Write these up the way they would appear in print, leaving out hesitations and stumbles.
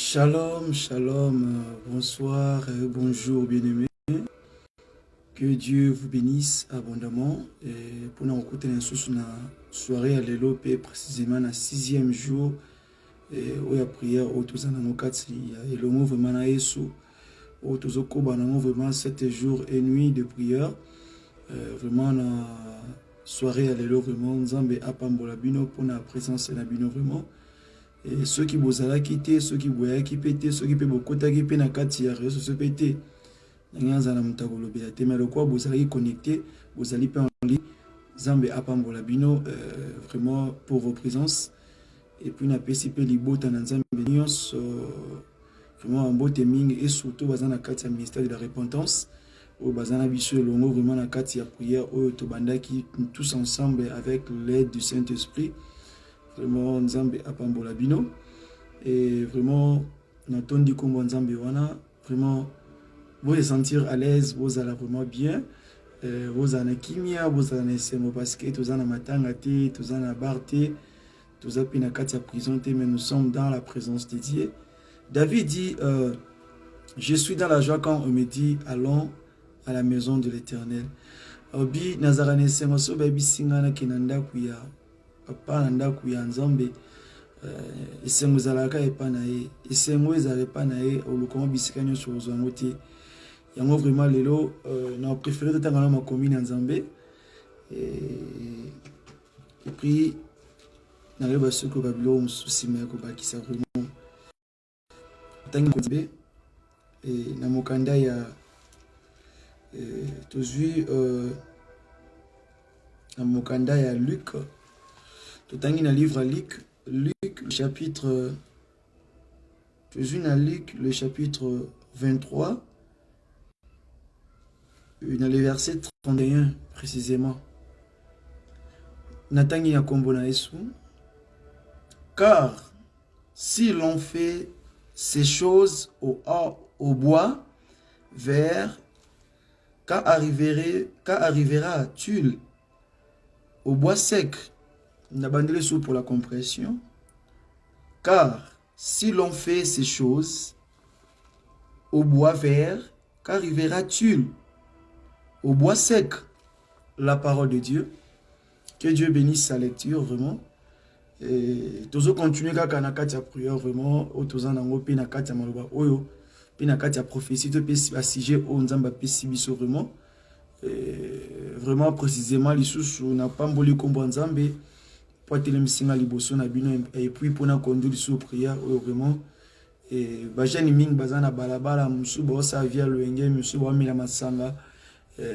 Shalom, shalom, bonsoir, bonjour bien-aimés. Que Dieu vous bénisse abondamment. Et pour nous écouter une soirée à l'élopé, précisément le 6e jour, et où il y a prière, où tous en avons 4, et le mot vraiment à Yesu, où tous en avons vraiment 7 jours et nuits de prière. Vraiment, la soirée à l'élo, vraiment, Nzambe apambola bino pour la présence de bino vraiment. Et ceux qui bozala quitté, ceux qui boya qui pété, ceux qui peuvent beaucoup taguer na kati ya réseau sociaux pété. Nyanza na mutagolo béaté, mais le quoi bozala qui connecté, bozali pas en ligne. Zambe apambola bino, vraiment pour vos présences. Et puis na PCP libota na Zambe nyos, vraiment en beau timing et surtout bazana kati ya ministère de la repentance. Au bazana biso longo vraiment na kati ya prière au tobanda qui tous ensemble avec l'aide du Saint-Esprit. Vraiment Nzambe apambola bino et vraiment natondi kombo Nzambe wana vraiment vous vous sentir à l'aise, vous allez vraiment bien, vous allez kimia, vous allez semo parce que tous en matanga te, tous en barté, tous en pina katia prison te, mais nous sommes dans la présence de Dieu. David dit je suis dans la joie quand on me dit allons à la maison de l'Éternel. Obi nazarane semo so baby singana kinanda kuya papa nanda kuya Nzambe esengo ezalaka epa na ye esengo ezala epa na ye olukoma bisika nyonso ozwango te yango vraiment lelo na préféré totanga na makomi na Nzambe et puis naleba soko babilo mosusi me kobakisa vraiment tangi kotibe et na mokanda ya tozwi na mokanda ya Luc totangi na livre à Luc, le chapitre le chapitre 23 dans le verset 31 précisément. Natangi ya kombo na Yesu. Car si l'on fait ces choses au bois vert, quand arrivera-t-il au bois sec? N'abandonnez sous pour la compréhension. Car si l'on fait ces choses au bois vert, qu'arrivera-t-il au bois sec? La parole de Dieu. Que Dieu bénisse sa lecture vraiment. Et tous continuer kaka na kati ya prière vraiment o tozana ngo pe na kati ya maloba oyo pe na kati ya prophétie to pe sujet o Nzamba pe sibiso vraiment. Vraiment précisément lisusu na pamboli kombo Nzambe pour télémisinga liboso na bino et puis pour na conduire sous prière vraiment et bajani ming bazana balabala musu ba sa via loenge musu ba mila masanga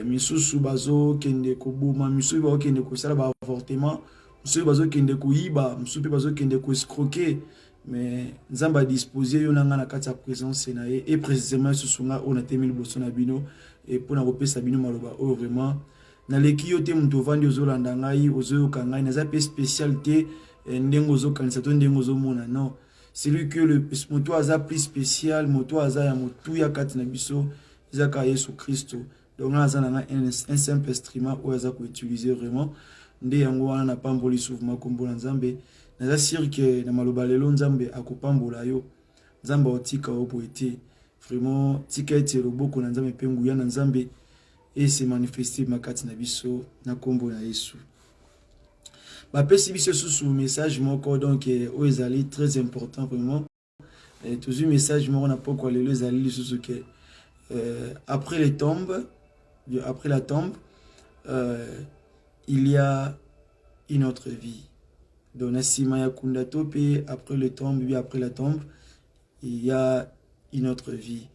misusu bazo kende ko boma musu ba kende ko sala ba avortement musu bazo kende ko yiba musu pe bazo kende ko escroquer mais Nzamba disposer yo nanga na kati ya présence na ye et précisément susunga on a temi liboso na bino et pour na kopesa bino maloba vraiment na leki yo te muto vandi ozolanda ngai ozoyoka ngai naza pe spécialité ndengo ozokanisa to ndengo ozomona non c'est lui que le moto aza plus spécial moto aza ya motu ya kati na biso ezaka Yesu Christo donc aza na un simple instrument ou aza ko utiliser vraiment nde yango wana na pamboli souvent kombo na Nzambe naza sûr que na maloba lelo Nzambe akopambola yo Nzambe otika oboete vraiment tika ete loboko na Nzambe pe nguya na Nzambe et se manifester makati na biso na kombo na Yesu. Ba pesi biso sous message moko donc o ezali très important vraiment. Et toujours message moko na poko lelo ezali sous que après les tombes après la tombe il y a une autre vie. Donc nasima ya kunda tope après le tombe puis après la tombe il y a une autre vie.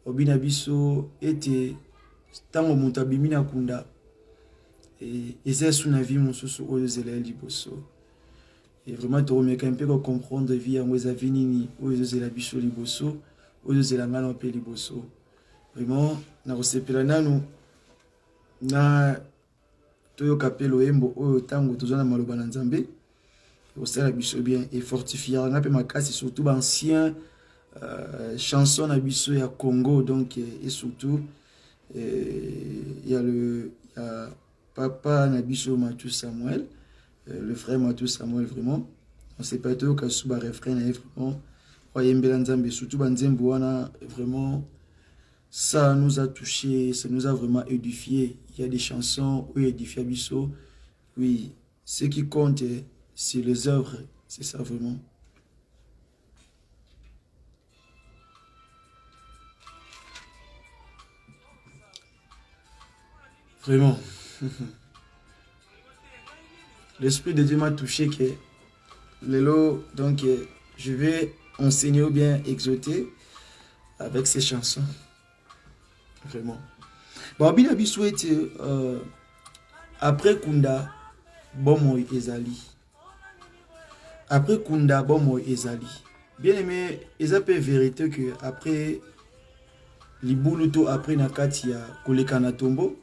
Obina biso était tango mutu abimi na kunda eza suna vie mosusu oyo ezela liboso et vraiment toromeka mpe comprendre vie yango eza vi nini oyo ezela biso liboso oyo ezela ngana mpe liboso vraiment na kosepela nanu na toyoka mpe loyembo oyo tango tozwa na maloba na Nzambe kosala biso bien et fortifier nga mpe makasi surtout bancien chanson na biso ya Congo donc et surtout il y a papa Nabiso Mathieu Samuel, le frère Mathieu Samuel vraiment. On sait pas tout qu'à sous refrain vraiment Yembela Nzambe, surtout Banzembo wana, vraiment, ça nous a touché, ça nous a vraiment édifié. Il y a des chansons où édifié Abisso. Oui, ce qui compte, c'est les œuvres, c'est ça vraiment. Vraiment. L'Esprit de Dieu m'a touché que Lélo, donc je vais enseigner ou bien exhorter avec ces chansons. Vraiment. Bon, bien souhaité après Kunda, Bomo Ezali. Après Kunda, Bomo Ezali. Bien aimé, ils appellent vérité que après Libuluto, après Nakatia, Kolekana Tombo,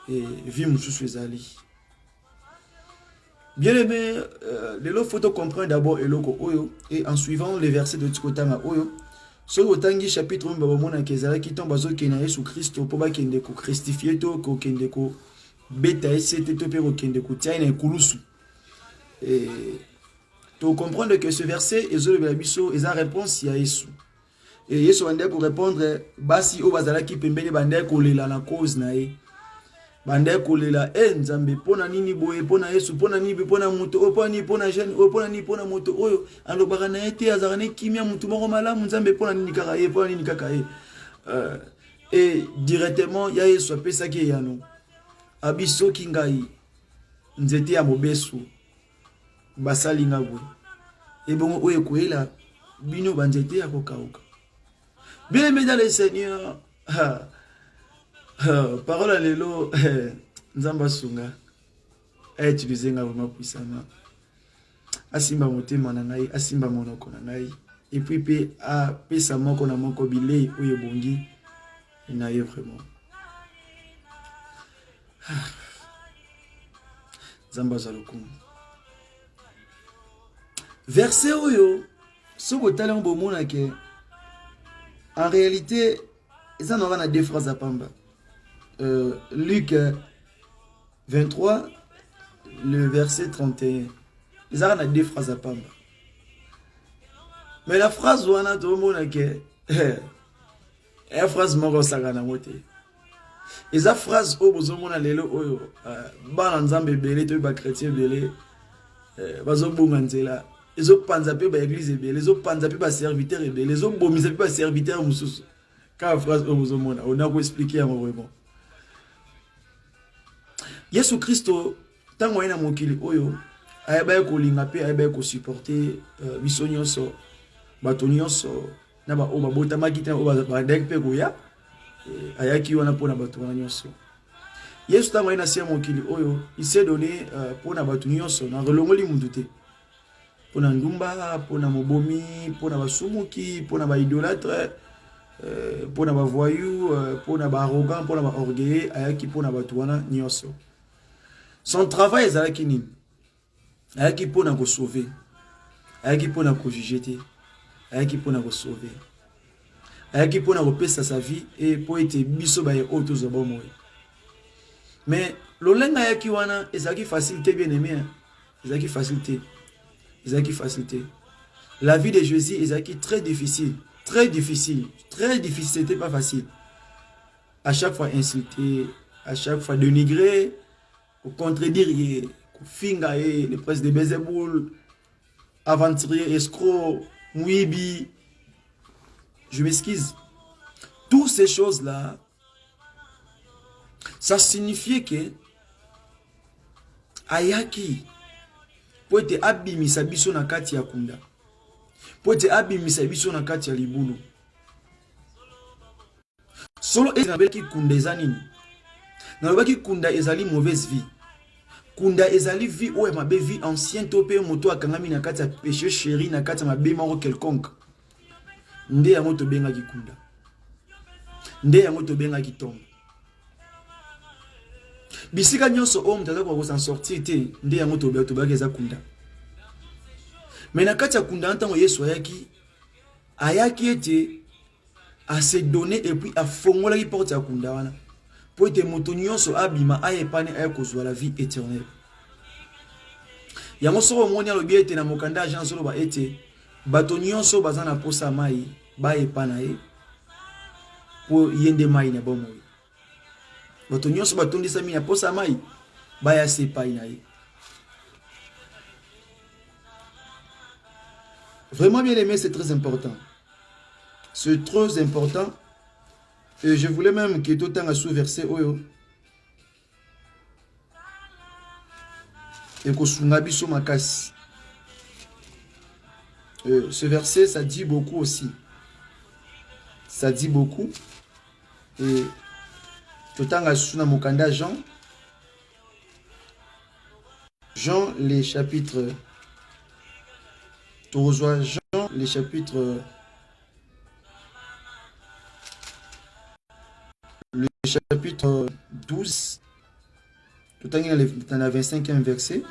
et Vimusu Ezali. Bien aimé, les photos comprennent d'abord Eloko Oyo, et en suivant les versets de Tikotanga Oyo, sur le Tangi chapitre 1, Babamona Kezala qui tombe à Zokenae sous Christ, pour pas qu'il ne ko christifié, to qu'il ne ko bêta, et c'était to pero qu'il ne ko tienne un koulousu. Et tu comprends que ce verset, ils ont la réponse, il y a Yesu. Et Yesu va pour répondre, Basi o bazala ki pembele bande kolela la cause nae. Bande kolela nzambe pona nini boye pona Yesu pona nini pona moto o pona ni pona jeune o pona ni pona moto oyo alobaka na ete azarane kimia mutu moko malamu nzambe pona nini kaka ye pona nini kaka ye. Et directement ya Yesu apesa ki yano. Abiso kingai nzete ya mobesu basalinga boye. Et bon oyo koela bino banzete ya kokauka. Bien aimé dans le Seigneur, parole à l'élo, Nzamba Sunga, a utilisé vraiment puissamment. Asimba motema na ngai, asimba monoko na ngai, et puis a pesa moko na moko bilei oyo bongi, na ye vraiment. Nzamba zalokumu. Verset oyo, soko talent bomona ke. En réalité, ça n'aura pas deux phrases à Pamba. Luc 23, le verset 31. Ça aura deux phrases à Pamba. Mais la phrase où on a tout le monde qui est phrase moko sagana mote. Et ça phrase où vous avez lelo oyo ba nzambe belé to ba chrétien belé bazo bunganzela. Les autres panzapé ba église ébé, les autres panzapé ba serviteur ébé, les autres bomisapé ba serviteur mususu. Quand phrase on a expliqué à moi vraiment. Yesu Christo tango ina mokili oyo ayeba ko linga pe ayeba ko supporter biso nyonso bato nyonso na ba o babota makita o ba dek pe ko ya ayaki wana pona bato wana nyonso. Yesu tango ina sia mokili oyo il s'est donné pona bato nyonso na relongoli mundu te. Pona ndumba, pona mobomi, pona basumuki, pona ba idolâtre, pona ba voyou, pona ba arrogant, pona ba orgueilleux, ayaki pona ba tuana nyonso. Son travail est ayaki nini? Ayaki pona ko sauver. Ayaki pona ko juger te. Ayaki pona ko sauver. Ayaki pona ko pesa sa vie et po ete biso ba ye auto zo bomo. Mais lolenga ayaki wana ezaki facilité bien aimé. Ezaki facilité. Ezaki facilité. La vie de Jésus est très difficile. Très difficile. Très difficile. C'était pas facile. À chaque fois insulté. À chaque fois dénigré. Contredire. Fingaé. Les presses de Bézéboul. Aventurier. Escroc. Mouibi. Je m'excuse. Toutes ces choses-là. Ça signifiait que. Ayaki. Po ete abimisa biso na kati ya kunda. Po ete abimisa biso na kati ya libulu. Solo ete na belki kunda ezanini. Na belki kunda ezali mauvaise vie. Kunda ezali vie oye mabe vie ancien tope moto akangami na kati ya péché chéri na kati ya mabe moko quelconque. Nde yango to benga ki kunda. Nde yango to benga ki tombe. Bisika nyonso homme tata ko s'en sortir te nde yango to ba keza kunda. Mais na kati ya kunda ntango Yesu ayaki ete a se donner et puis a fongola ki porte ya kunda wana. Po ete moto nyonso abima ayepane ayekozwa la vie éternelle. Yango soko moni alobi ete na mokanda agent solo ba ete bato nyonso baza na posa mai bayepa na ye po yende mai na bomoi. Bato nyonso batondisa mi na posa mai baya sepai na ye. Vraiment bien aimé, c'est très important. C'est très important. Et je voulais même que tout le temps à sous-verset oyo. Et que sungabiso makasi. Ce verset, ça dit beaucoup aussi. Ça dit beaucoup. Et tout le temps à sous-namokanda Jean. Jean, les chapitres. Tu reçois Jean, les chapitres. Le chapitre 12. Tout le temps dans le 25e verset.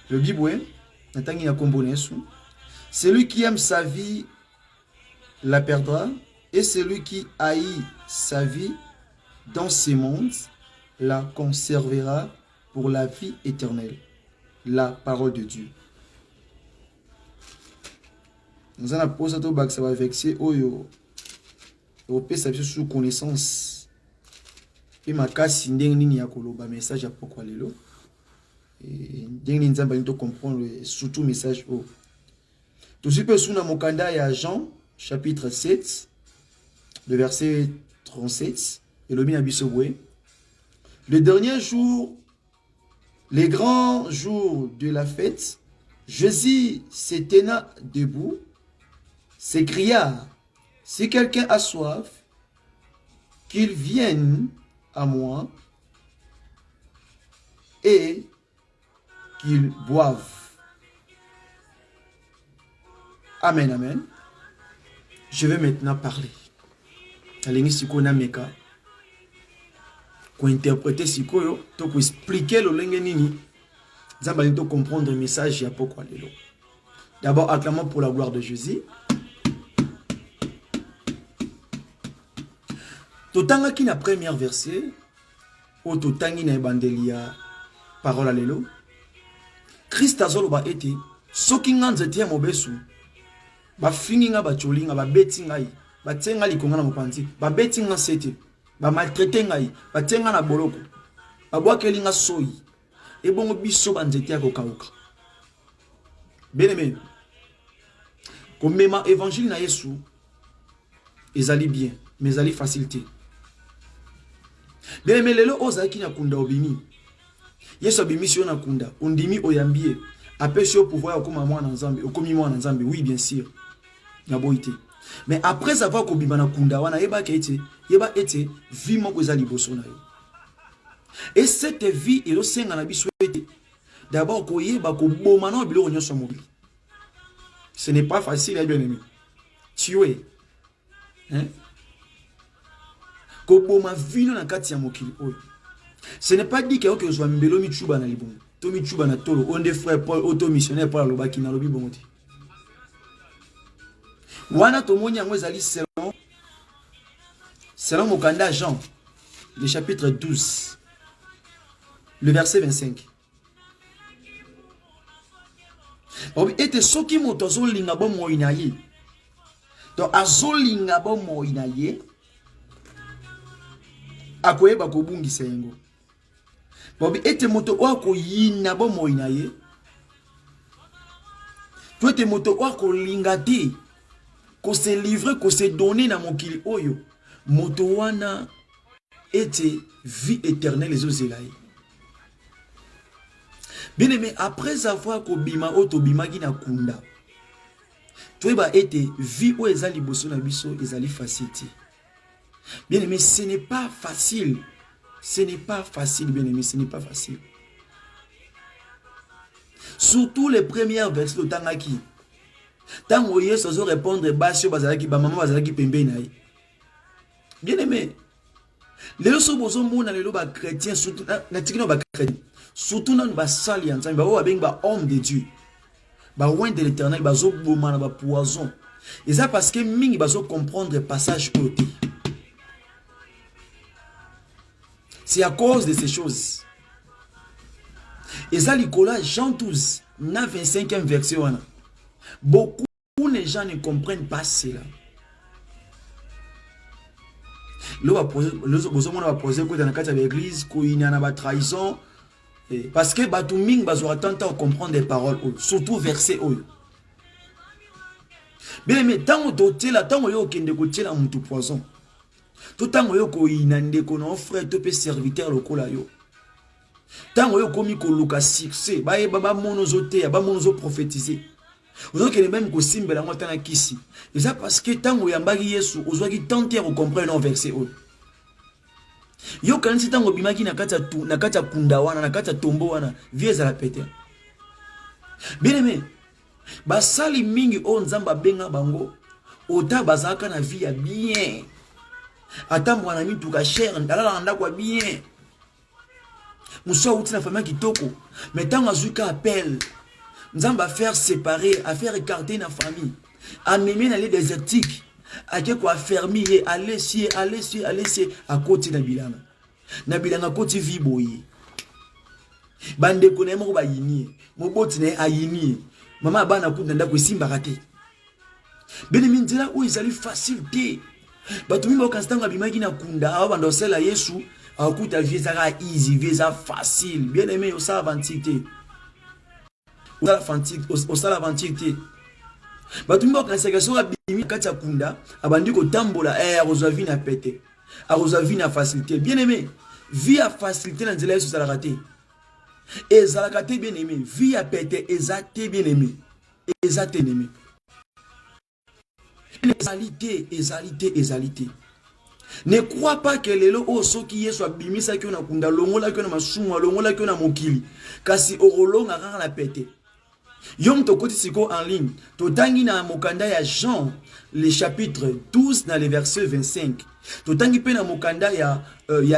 Le Bible, celui qui aime sa vie la perdra, et celui qui haït sa vie dans ce monde la conservera pour la vie éternelle. La parole de Dieu. Nous allons poser tout bac, ça va vexer oyo. Au pays, ça sous connaissance. Et ma casse, n'deng ya koloba message à pourquoi lelo. Et n'deng ni nzamba nito comprendre surtout message o. Tout ce peu sous na mokanda ya Jean chapitre 7, le verset 37 et le mina bisobwe. Le dernier jour, les grands jours de la fête, Jésus se tenant debout, s'écria, si quelqu'un a soif, qu'il vienne à moi et qu'il boive. Amen, amen. Je vais maintenant parler. Alingi sikona meka. Pour interpréter sikoyo, pour expliquer le lenge nini. Zambali to comprendre le message ya pourquoi lelo. D'abord acclamons pour la gloire de Jésus. Totanga ki na premier verset, ou totangi na evandelia parole lelo. Christ azolo ba ete soki nga nzete ya mobesu ba fingi nga ba cholinga ba beti ngai ba tsenga likonga na mopanzi ba beti nga sete ba maltraiter ngai ba tsenga na boloko ba bwakeli nga soyi e bongo biso ba nzete ya kokauka. Bien-aimé, comme mema évangile na Yesu ezali bien mais ezali facilité. Bien-aimé, lelo ozaki na kunda obimi Yesu abimisi na kunda undimi oyambie apesi au pouvoir okoma mwana nzambe okomi mwana nzambe. Oui, bien sûr. Mais après avoir kobima na kunda wana yeba ete vie moko ezali boso na yo. Et cette vie elo senga na biso ete d'abord koyeba ko boma na biloko nyonso mobili. Ce n'est pas facile, bien aimé. Tuer. Hein? Ko boma vino na kati ya mokili oyo. Ce n'est pas dit que je sois mbelo michuba na libongo. To michuba na tolo onde frère Paul auto missionnaire Paul lobaki na lobi bongo ti. Wana tomoni yango ezali selon mokanda Jean, le chapitre 12, le verset 25. Ete soki moto azolinga bomoi na ye. To azolinga bomoi na ye. Akoyeba kobungisa yango. Bobi ete moto wako yina bomoi na ye. To ete moto wako lingati. Ko se livrer, ko se donner na mokili oyo. Moto wana ete vie éternelle les ozelaye. Bien aimé, après avoir kobima oto bimagi na kunda. Toeba ete vie o ezali boso na biso ezali facilité. Bien aimé, ce n'est pas facile. Ce n'est pas facile, bien aimé, ce n'est pas facile. Surtout les premières versets de Tangaki. Tant que Yesu ozo répondre basio bazalaki ba maman bazalaki pembe na ye. Bien aimé. Les loso bozo mona lelo ba chrétien surtout na tikino ba chrétien. Surtout dans ba sali ensemble ba o beng ba homme de Dieu. Ba oint de l'Éternel ba zo boma na ba poison. Et ça parce que mingi ba zo comprendre passage côté. C'est à cause de ces choses. Et ça, Nicolas, Jean 12, 25e verset. Beaucoup de gens ne comprennent pas cela. Là, on va poser dans la carte de l'église, qu'il y a une trahison. Parce que Batuming va attendre à comprendre des paroles, surtout versets. Bien aimé, tant que tu es là, tant que tu es là, tu es poison. Tout tant que tu es là, tu es là, frère, tu es serviteur local. Tant que tu es là, succès, tu es là, prophétiser. Vous avez même que simbe la moitié na kisi. Et ça parce que tant que yambagi Yesu, vous avez tenté de comprendre un verset. Yo quand c'est tant que bimaki na kata kundawana na kata tombo wana vie za la péter. Bien aimé, basali mingi o nzamba benga bango, ota bazaka na vie ya bien. Ata mwana mituka cher, ndala nda kwa bien. Muso uti na famille kitoko, mais tant azuka appel. Nous allons faire séparer, à faire écarter la famille, à mener dans les désertiques, à quoi fermer, à laisser, à côté de Nabilana. Nabilana côté viboye. Bande kone mo ba yini, mo botine a yini. Maman bana kuta ndako simba raté. Bene mindela où ils allaient facilité. Batumi mo kanstanga bimaki na kunda, awa bandosela Yesu, akuta vieza easy, vieza facile. Bien aimé au ça avantique. Au sala l'antiquité. Batumba quand c'est que sur la bimi katia kunda, abandi ko tambola arozavi na pété. Arozavi na facilité. Bien aimé, vie à facilité dans les sur la raté. Et ça la bien aimé, vie à pété exacté bien aimé. Exacté aimé. Exalité. Ne crois pas que les lots so qui est soit bimi sa ki na kunda longola ki na masumwa longola ki na mokili. Kasi orolonga rara la pété. Yom tokoti siko en ligne. Totangi na mokanda ya Jean, le chapitre 12 dans le verset 25. Totangi pe na mokanda ya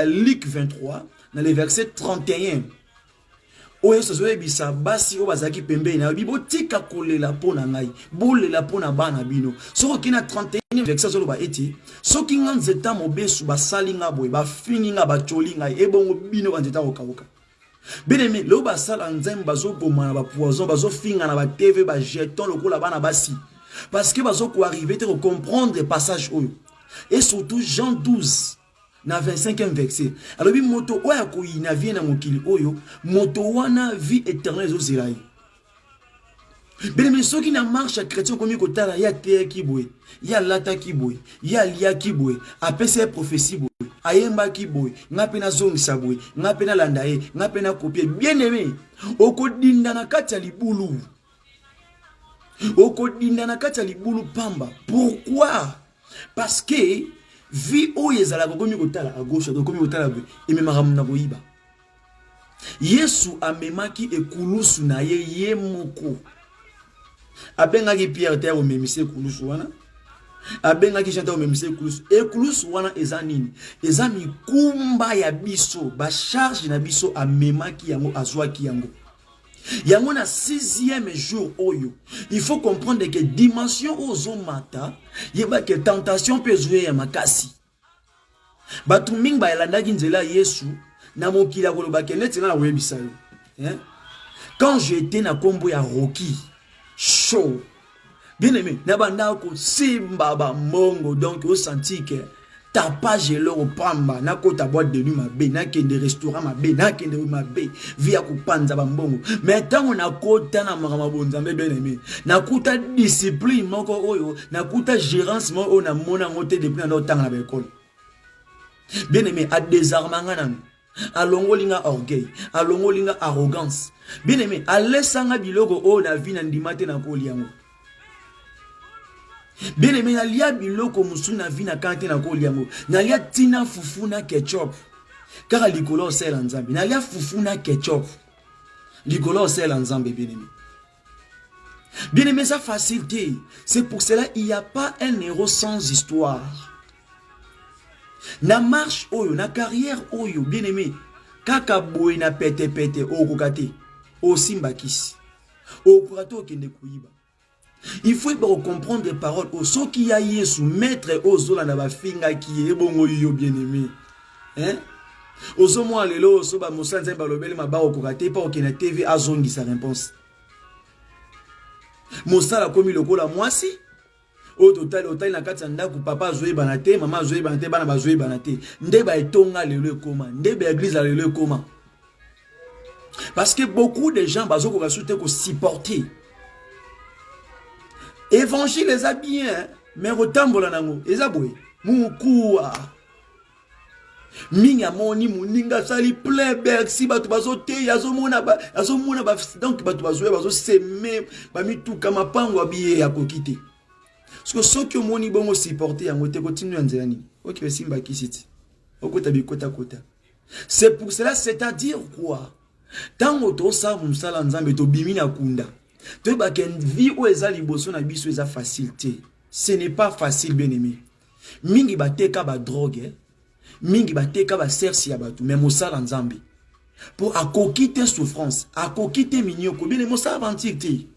Luc 23 dans le verset 31. Oyo sozoe bisa basi o bazaki pembe na bibo tika kolela pona ngai. Bolela pona bana bino. Soko kina 31 verset solo ba eti. Soki nganzeta mobesu basali nga boy ba fini nga ba choli ngai ebongo bino banzeta okaoka. Bien aimé, le basal en zem bazo bomana ba poison bazo finga na ba TV ba jeton lokola bana basi parce que bazo ko arriver te comprendre le passage oyo et surtout Jean 12 na 25e verset alors bi moto oya ko ina vie na mokili oyo moto wana vie éternelle ozilai. Bien aimé, ceux qui na marche chrétien comme kotala ya te kiboy ya lata kiboy ya lia kiboy apese prophétie boy ayemba kiboy ngapena zongisa boy ngapena landae ngapena copier. Bien aimé, okodinda na kati ya libulu, okodinda na kati ya libulu pamba. Pourquoi? Parce que vie oyezala kokomi kotala à gauche kokomi kotala boy ememaka muna koyiba. Yesu amemaki ekulusu na ye moko. Abengaki Pierre te o memise ekulusu wana. Abengaki Jean te o memise ekulusu. Ekulusu wana eza nini? Eza mikumba ya biso, ba charge na biso amemaki yango azwaki yango. Yango na 6e jour oyo. Il faut comprendre que dimension ozo mata, yeba que tentation peut jouer ya makasi. Batu mingi ba elandaki nzela Yesu na mokili ya koloba ke neti na webisa yo. Quand j'étais na kombo ya Rocky show. Bien aimé, nabanda ko simba ba mongo donc au senti que tapage l'eau pamba na kota boîte de nuit mabe na kende restaurant mabe na kende mabe via ko panza ba mbongo mais tant on a kota na makama bonzambe bien aimé na kuta discipline moko oyo na kuta gérance mo on a mona ngote depuis na temps na école. Bien aimé, a désarmanga nan a longolinga orgueil, a longolinga arrogance. Bien aimé, a laissanga biloko o na vie na ndimate na koliango. Bien aimé, na lia biloko musu na vie na kante na koliango. Na lia tina fufu na ketchup. Car likolo sel en Zambie. Na lia fufu na ketchup. Likolo sel en Zambie, bien aimé. Bien aimé, ça facilité. C'est pour cela il n'y a pas un héros sans histoire. Na marche oyo, na carrière oyo, bien aimé. Kaka boy na pete o kokate. O simbakisi. O kurato okende kuiba. Il faut comprendre les paroles. Au so qui y a sous maître au zola na ba finga qui est bon yo bien aimé. Hein? Ozo mo lelo so ba mosala nzambe balobeli mabao kokate pa okena TV azongi sa réponse. Mosala komi lokola mwasi o total na kati ndako papa azoyi banate mama azoyi banate bana bazoyi banate nde ba etonga lelo ekoma nde ba église lelo ekoma. Parce que beaucoup de gens bazo ko souhaiter ko supporter évangile les a bien mais retambola nango ezaboye mukuwa minga moni muninga sali plein berksi batu bazote yazomona ba donc batu bazo seme ba mituka mapango abiye ya kokite. Parce que ceux qui moni bongo supporter yango te continue nzela nini OK simba kisiti okota bikota kota. C'est pour cela, c'est-à-dire quoi? Tango to sa musala nzambe to bimina kunda to ba ken vie o eza liboso na biso eza facilité. Ce n'est pas facile, bien aimé. Mingi bateka ba drogue, mingi bateka ba sersi ya batu, mais mosala nzambe. Pour akokite souffrance, akokite minyoko, bien aimé mosala antique.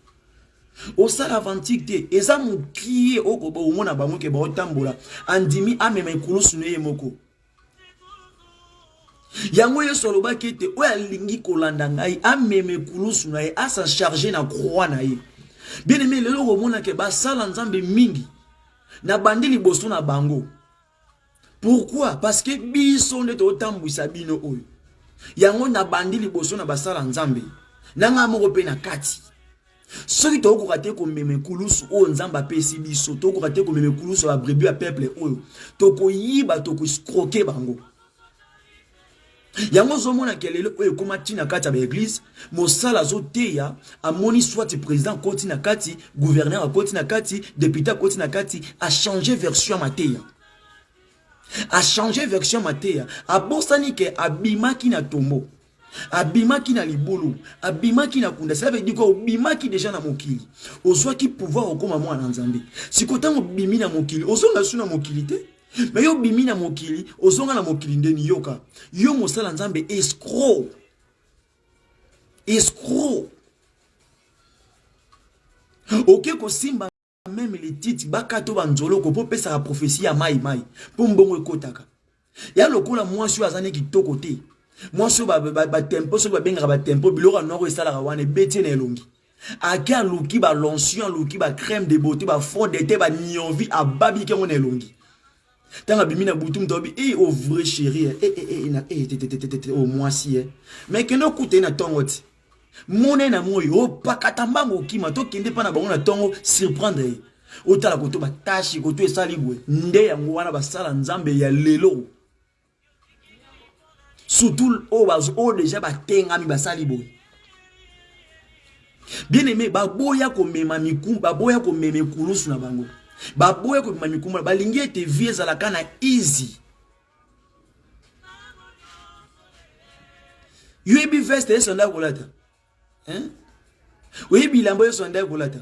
Au sala antique te, eza mukiye okobo umona ba moke ba otambola, andimi ameme kulusu ne moko. Yango yeso loba kete o alingi kolanda ngai ameme kulusu na ye asa charger na croix na ye. Bien aimé lelo komona ke ba sala nzambe mingi na bandi liboso na bango. Pourquoi? Parce que biso nde to tambwisa bino oyo. Yango na bandi liboso na basala nzambe. Nanga moko pe na kati. Soki to ko kate ko meme kulusu o nzamba pesi biso to ko kate ko meme kulusu ba brebis a peuple oyo. To ko yiba to ko scroquer bango. Yango zomona kelelo oyo komati na kati ya église mosala zoteya amoni soit président koti na kati gouverneur koti na kati député koti na kati a changer version mateya a changer version mateya a bosani ke abimaki na tombo abimaki na libulu abimaki na kunda ça veut dire ko bimaki déjà na mokili ozwa ki pouvoir okoma mwana nzambe sikotango bimi na mokili ozonga suna mokili te. Mais yo bimi na mokili, ozonga na mokili ndeni yoka. Yo mosala nzambe escroc. Escroc. Ok ko simba même les titres bakato banzolo ko po pesa la prophétie ya mai mai. Po mbongo ekotaka. Ya lokola mwasi azane kitoko te. Mwasi ba tempo so ba benga ba tempo biloko noko esala ka wane beti na elongi. Aka luki ba lotion luki ba crème de beauté ba fond de thé ba nyonvi ababi ke ngone elongi. Tanga bimina boutum tobi au vrai chéri au moi si mais que no kute na tongo ti mone na moyo pakatamba ngokima to kende pa na bango na tongo surprendre otala ko to ba tashi ko to esali bwe nde yango wana basala nzambe ya lelo surtout o déjà batenga mi basali bwe bien aimé baboya ko mema mikum baboya ko meme kulusu na bango baboye ko mamikuma balingi ete vie ezalaka na easy. Yebi veste sonda kolata. Hein? Yebi lambo sonda kolata.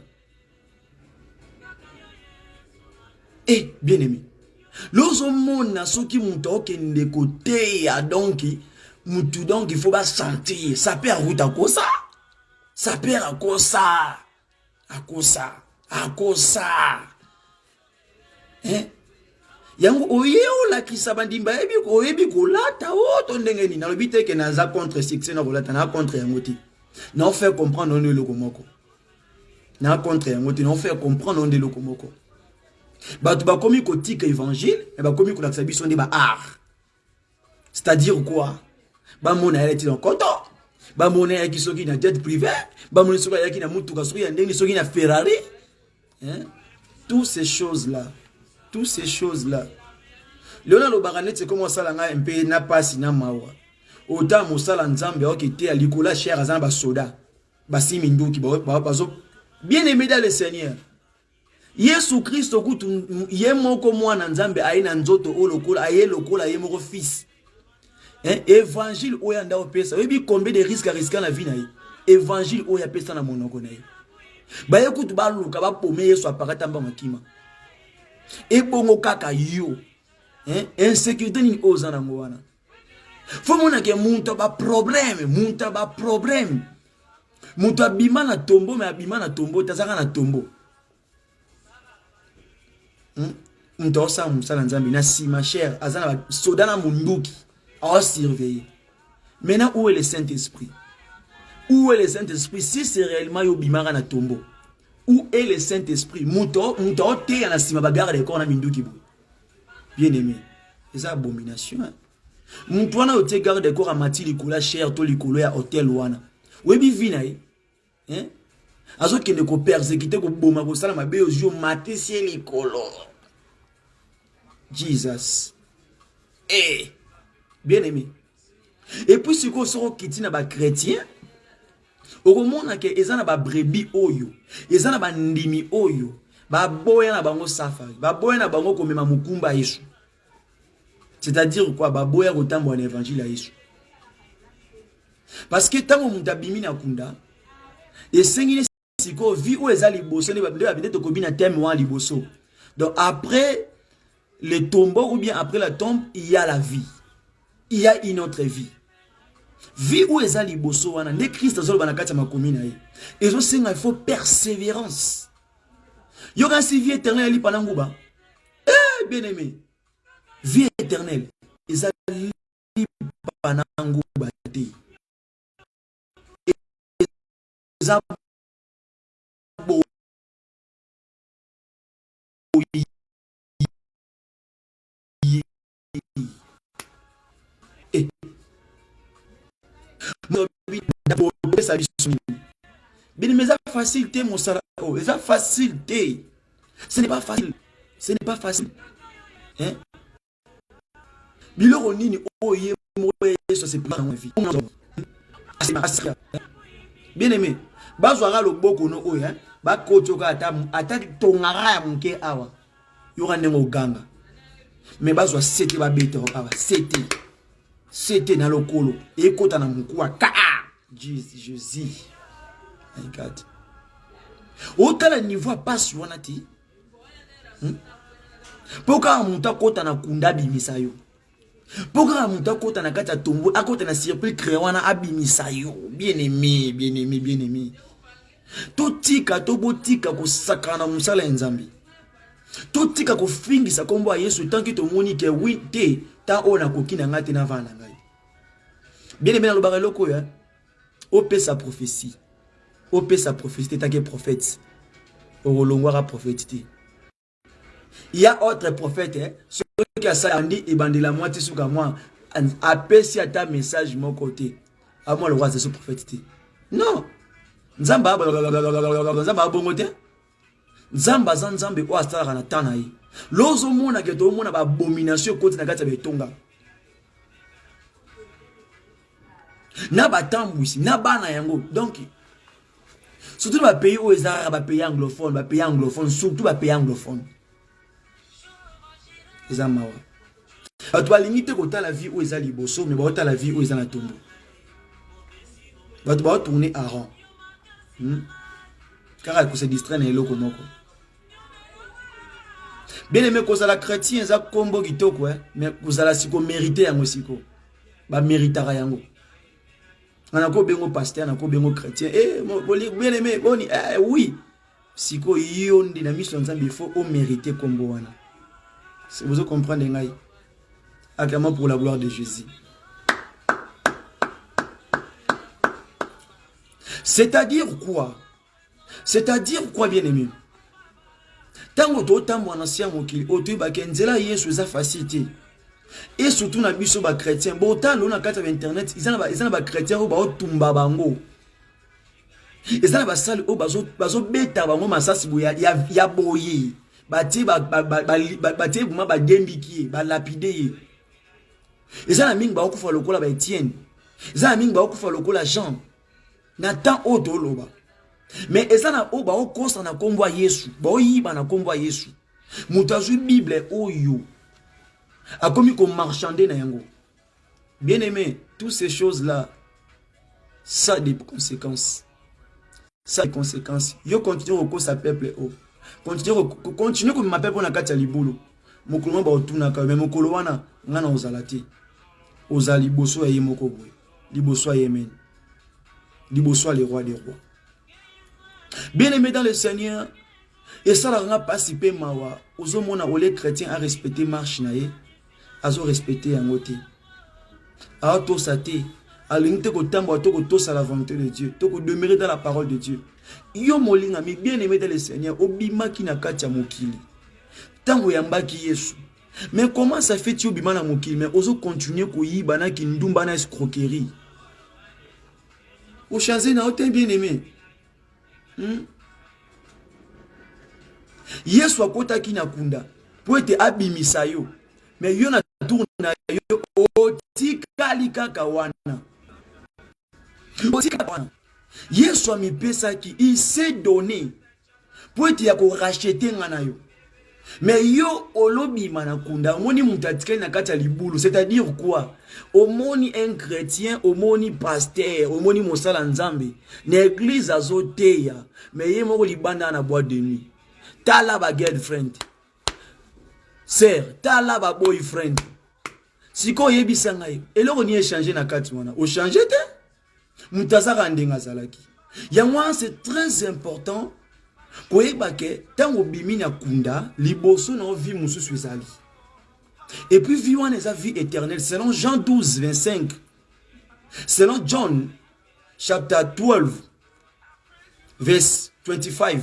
Eh, bien aimé. Lozo mona soki muto okende kote ya donki, mutu donc il faut pas sentir, ça perd route à kosa. Ça perd à kosa. À kosa. À kosa. Yango oyeo la kisabandimba ebi ko lata o to ndenge ni na lobite ke na za contre succès na kolata na contre yangoti na faire comprendre on le komoko na contre yangoti na faire comprendre on de le komoko batu ba komi ko tika évangile e ba komi ko lakisa biso nde ba art c'est-à-dire quoi ba mona ele ti nkoto ba mona ya kisoki na jet privé ba mona soki ya ki na mutuka soki ya ndenge soki na Ferrari toutes ces choses là. Toutes ces choses-là. Léona Lobaranete, c'est comme ça, un peu n'a pas si n'a mawa. Autant Moussala Nzambe, qui était à l'Ikola, cher à Zamba Soda. Bassi Mindou, qui bien aimé dans le Seigneur. Yesu Christ, Yemoko moi Nzambe, Aïna Nzoto, O Lokola, Aïe Lokola, Yemoko fils. Évangile, Oyanda Opesa. Oui, combien de risques à risquer la vie, évangile, Oyapesa na monokone. Bah écoute, Balouka, va pommer, Yesu apparatamba makima. Et bongo kaka yo insécurité ni ozana ngwana fo mona ke muntu ba problème muntu abima na tombo mais abima na tombo tazaka na tombo muntu osa musala nzambi na si ma chère azana soda na munduki à surveiller. Maintenant, où est le Saint-Esprit? Où est le Saint-Esprit? Si c'est réellement Yobimara na tombo. Où est le Saint-Esprit? Mouto te yana sima bagarre de corps na minduki bo. Bien aimé. C'est abomination. Moutoana ote garde de corps à mati likula cher to likolo ya hôtel wana. Webi vina yi. Hein? Azo kende ko persécuter ko boma ko sala mabe ozio mate sie likolo. Jesus. Eh. Bien aimé. Et puis si ko soro kiti na ba chrétien, okomona ke ezana ba brebis oyo, ezana ba ndimi oyo, ba boya na bango safari, ba boya na bango komema mukumba Yesu. C'est-à-dire quoi? Ba boya kotambo na évangile à Yesu. Parce que tango mutabimi na kunda, et sengine siko vi o ezali boso ne ba bide to kobina thème wa liboso. Donc après le tombeau ou bien après la tombe, il y a la vie. Il y a une autre vie. Vie où est ali bosso wana ne Christ azolo banakati makomi na ye. Ezo senga il faut persévérance. Yoga si vie éternelle ali pananguba. Eh bien aimé. Vie éternelle ezali pananguba te. Eza bo bien mais ça facilité mon salaire, ça facilité. Ce n'est pas facile. Ce n'est pas facile. Hein? Biloko nini oye moye so c'est pas dans vie. Bien aimé. Bazwara loboko no oye, hein? Ba kotoka ata tongara ya munke awa. Yora nengo ganga. Mais bazwa sete ba beto awa, sete. C'était dans le colo. Et quand on a mon quoi, Jésus. My God. Autant le niveau passe, on a dit. Pourquoi on monte à côté na kunda bimisayo? Pourquoi on monte à côté na kata tombo, à côté na circuit créwana abimisayo? Bien aimé, bien aimé, bien aimé. Totika, tobotika ko sakana musala nzambi. Totika ko fingi sa kombo Yesu tant que to moni ke wite ta ona kokina ngate na vana ngai. Bien aimé dans le barrel loko ya. Opé sa prophétie. Opé sa prophétie ta que prophète. Orolongwara prophétie. Il y a autre prophète hein, ceux qui a ça andi et bande la moitié sous moi appelle si à ta message mon côté. À moi le roi de ce prophète. Non. Nzamba nzamba bongote. Nzamba nzambe o astara na tanayi. Lozo mona ke to mona ba abomination côté na kati betonga. Na batambwisi na bana yango. Donc surtout ba pays où ezara ba pays anglophone, surtout ba pays anglophone. Ezamawa. Tu vas limiter kota la vie où ezali bosso mais ba la vie où ezana tombo. Ba tu vas tourner à rond. Car elle se distrait na eloko moko. Bien aimé ko la chrétien za kombo kitoko mais vous allez siko mériter yango siko. Ba méritara yango. On a ko bengo pasteur, on a ko bengo chrétien. Eh bien aimé boni oui. Siko yondi na mission nzambe il faut mériter kombo wana. Si vous comprenez ngai. Acclamons pour la gloire de Jésus. C'est-à-dire quoi? C'est-à-dire quoi bien aimé? Tango to tambo na sia mokili oto ba kenzela Yesu za facilité. Et surtout na biso ba chrétien, bo talo na kata internet, ils na ba chrétien o ba otumba bango. Ils na ba sali o bazo beta bango masasi boya ya boye. Bati ba buma ba dembiki ba lapide. Ils na mingi ba okufa lokola ba Etienne. Ils na mingi ba okufa lokola Jean. Na temps oto loba. Mais ezana o ba o kosa na kombo Yesu, ba o yiba na kombo Yesu. Mutazu Bible oyo. A commis comme marchander na yango. Bien aimé, toutes ces choses là ça a des conséquences. Ça a des conséquences. Yo continue au sa peuple o. Continue comme ma peuple na kati ya libulu. Mokolo ba otuna ka mais mokolo wana ngana ozalati. Ozali boso ya yemoko boy. Liboso ya yemen. Liboso les rois des rois. Bien aimé dans le Seigneur, et ça n'a pas si peu mawa. Ozo mona ole chrétien a respecté marche nae, azo respecté en côté. A to sate. A l'ingte ko tambo to ko tosa la volonté de Dieu. To ko demeurer dans la parole de Dieu. Yo molinga mi bien aimé dans le Seigneur. Obima ki na katia mokili. Tango yamba ki Yesu. Mais comment ça fait tu obima na mokili? Mais ozo continuer ko yiba na ki ndumba na escroquerie. O chanze na ote bien aimé. Yesu akota ki na kunda. Po ete abimisa yo. Mais yo na tourna yo otikali kaka wana. Yesu amipesa ki il s'est donné pour ete ya ko racheter ngana yo. Mais yo olobi manakunda omoni mutatikali na kati ya libulu, c'est-à-dire quoi? Omoni un chrétien, omoni pasteur, omoni mosala nzambe na église azoteya, mais ye moko libanda na boîte de nuit. Tala ba girlfriend. Sœur, tala ba boyfriend. Siko yebisa ngai, eloko ni échanger na kati wana. O changer te? Mutazaka ndenga zalaki. Ya moi c'est très important. Koyebake tango bimi na kunda liboso na vie mususu ezali. Et puis vie wana eza vie éternelle selon Jean 12 25. Selon John chapter 12 verse 25.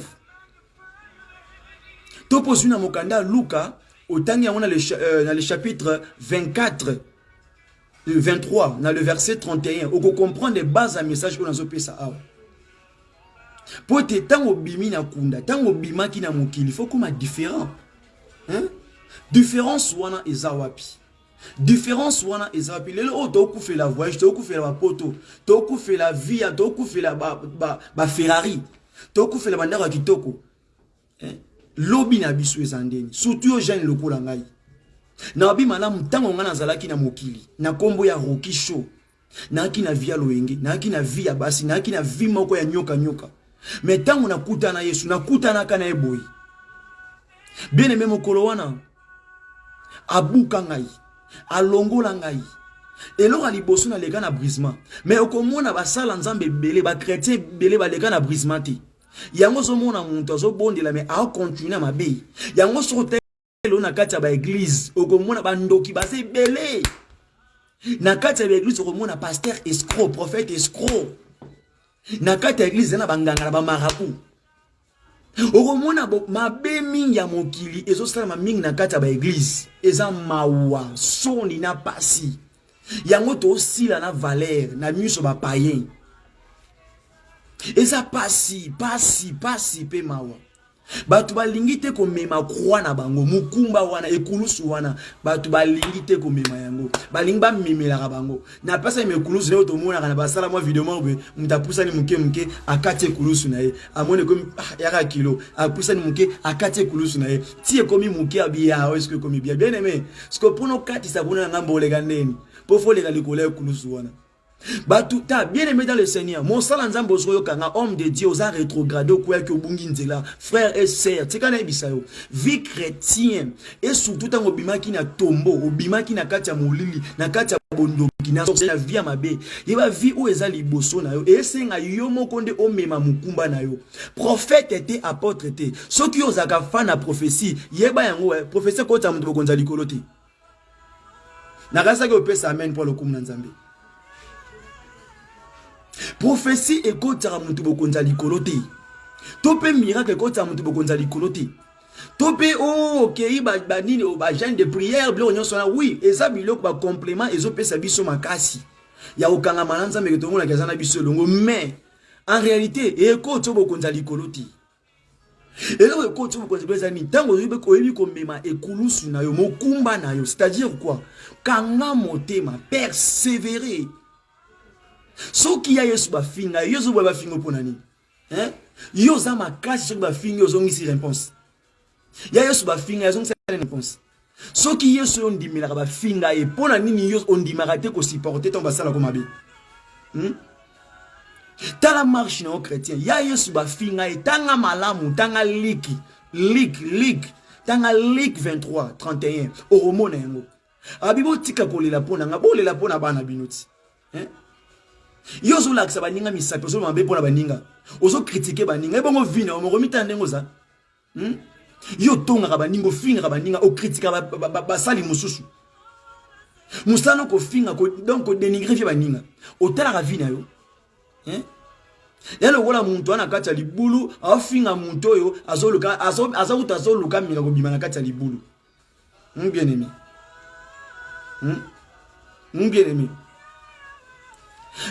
Topo na mokanda Luka otangi yango na le chapitre 24 23 dans le verset 31 on comprend les bases à message qu'on a zopesa awa. Pour te tango bimi na kunda, tango bima ki na mokili, il faut qu'on soit différent. Hein? Différence wana eza wapi. Différence wana eza wapi. Lelo o to ku fait la voyage, to ku fait la poto, to ku fait la vie, to ku fait la ba Ferrari, to ku fait la bandara kitoko. Hein? Lobi na biso ezandeni. Surtout aux jeunes lokola ngai. Na bi malamu tango ngana zalaki na mokili, na kombo ya Rocky Show. Na ki na via loenge, na ki na via basi, na ki na vi moko ya nyoka nyoka. Mais tant on a kuta na Yesu, na kuta na kana eboyi. Bien aimé mokolo wana. Abuka ngai, alongola ngai. Elo ka liboso na leka na brisement. Mais okomona basala nzambe belé, ba chrétien belé ba leka na brisement te. Yango so mona muntu zo bondela mais a continuer na mabe. Yango so telo na kati ya ba église, okomona ba ndoki ba se belé. Na kati ya église okomona pasteur escroc, prophète escroc. Na kati ya église na banganga na ba marabout. Okomona mabe mingi ya mokili ezo sala mingi na kati ya ba église. Eza mawa, soni na pasi. Yango to sila na valeur na miso ba païen. Eza pasi pe mawa. Batu balingi te ko mema croix na bango mukumba wana ekulusu wana batu balingi te ko mema yango balingi ba memela ka bango na pesa mekulusu leo to mona kana basala mo video mo mutapusa ni muke akate ekulusu na ye amone ko yaka kilo apusa ni muke akate ekulusu na ye tie komi muke abia est-ce que komi bien aimé ce que pour no kati sa bona ngambo le gandeni pour fo le galikole ekulusu wana. Batu ta bien aimé dans le Seigneur. Mon salanzambo soyo kanga homme de Dieu osa rétrogradé au quoi que bungi nzela. Frères et sœurs, tika na bisayo. Vie chrétienne et surtout tango bima ki na tombo, obima ki na kati ya molili, na kati ya bondo ki na so na vie mabe. Yeba vie o eza liboso na yo. Et senga yo mokonde o mema mukumba na yo. Prophète était apôtre était. Ceux qui osaka fa na prophétie, yeba yango prophétie ko ta mutu bokonza likolo te. Na kasa ke opesa amen pour le kum na nzambe. Prophétie et kotara mutu bokonza likolo te. Tope miracle kotara mutu bokonza likolo te. Tope okei ba nini o ba jeune de prière blo nyo sona oui, eza biloko ba complément ezo pesa biso makasi. Ya okanga mananza me ketongo na kazana biso longo mais en réalité e koto bokonza likolo te. Et là e koto bokonza beza ni tango yobe ko yebi ko mema ekulusu na yo mokumba na yo, c'est-à-dire quoi? Kanga motema persévérer. So qui a yesu ba finga yesu ba fingo ponani hein yo za makasi so ba finga yo ngisi réponse ya yesu ba finga yo ngisi réponse so qui yesu on dimela ba finga e ponani ni yo on dimara te ko supporter ton basala ko mabe tala marche na chrétien ya yesu ba finga e tanga malamu tanga lik tanga lik 23 31 oromona yango abibo tika kolela pona ngabolela pona bana binuti hein. Yo zo laksa baninga misape zo mambe pona baninga ozo critiquer baninga ebongo vina o moromita ndengo za yo tonga baningo finga baninga o critica ba sali mususu Musano ko finga ko donc ko dénigrer fi baninga. Otala ka vina yo. Hein? Yalo wala muntu ana kati ya libulu, afinga muntu yo azoluka azoluka minga ko bima na kati ya libulu. Bien aimé. Bien aimé.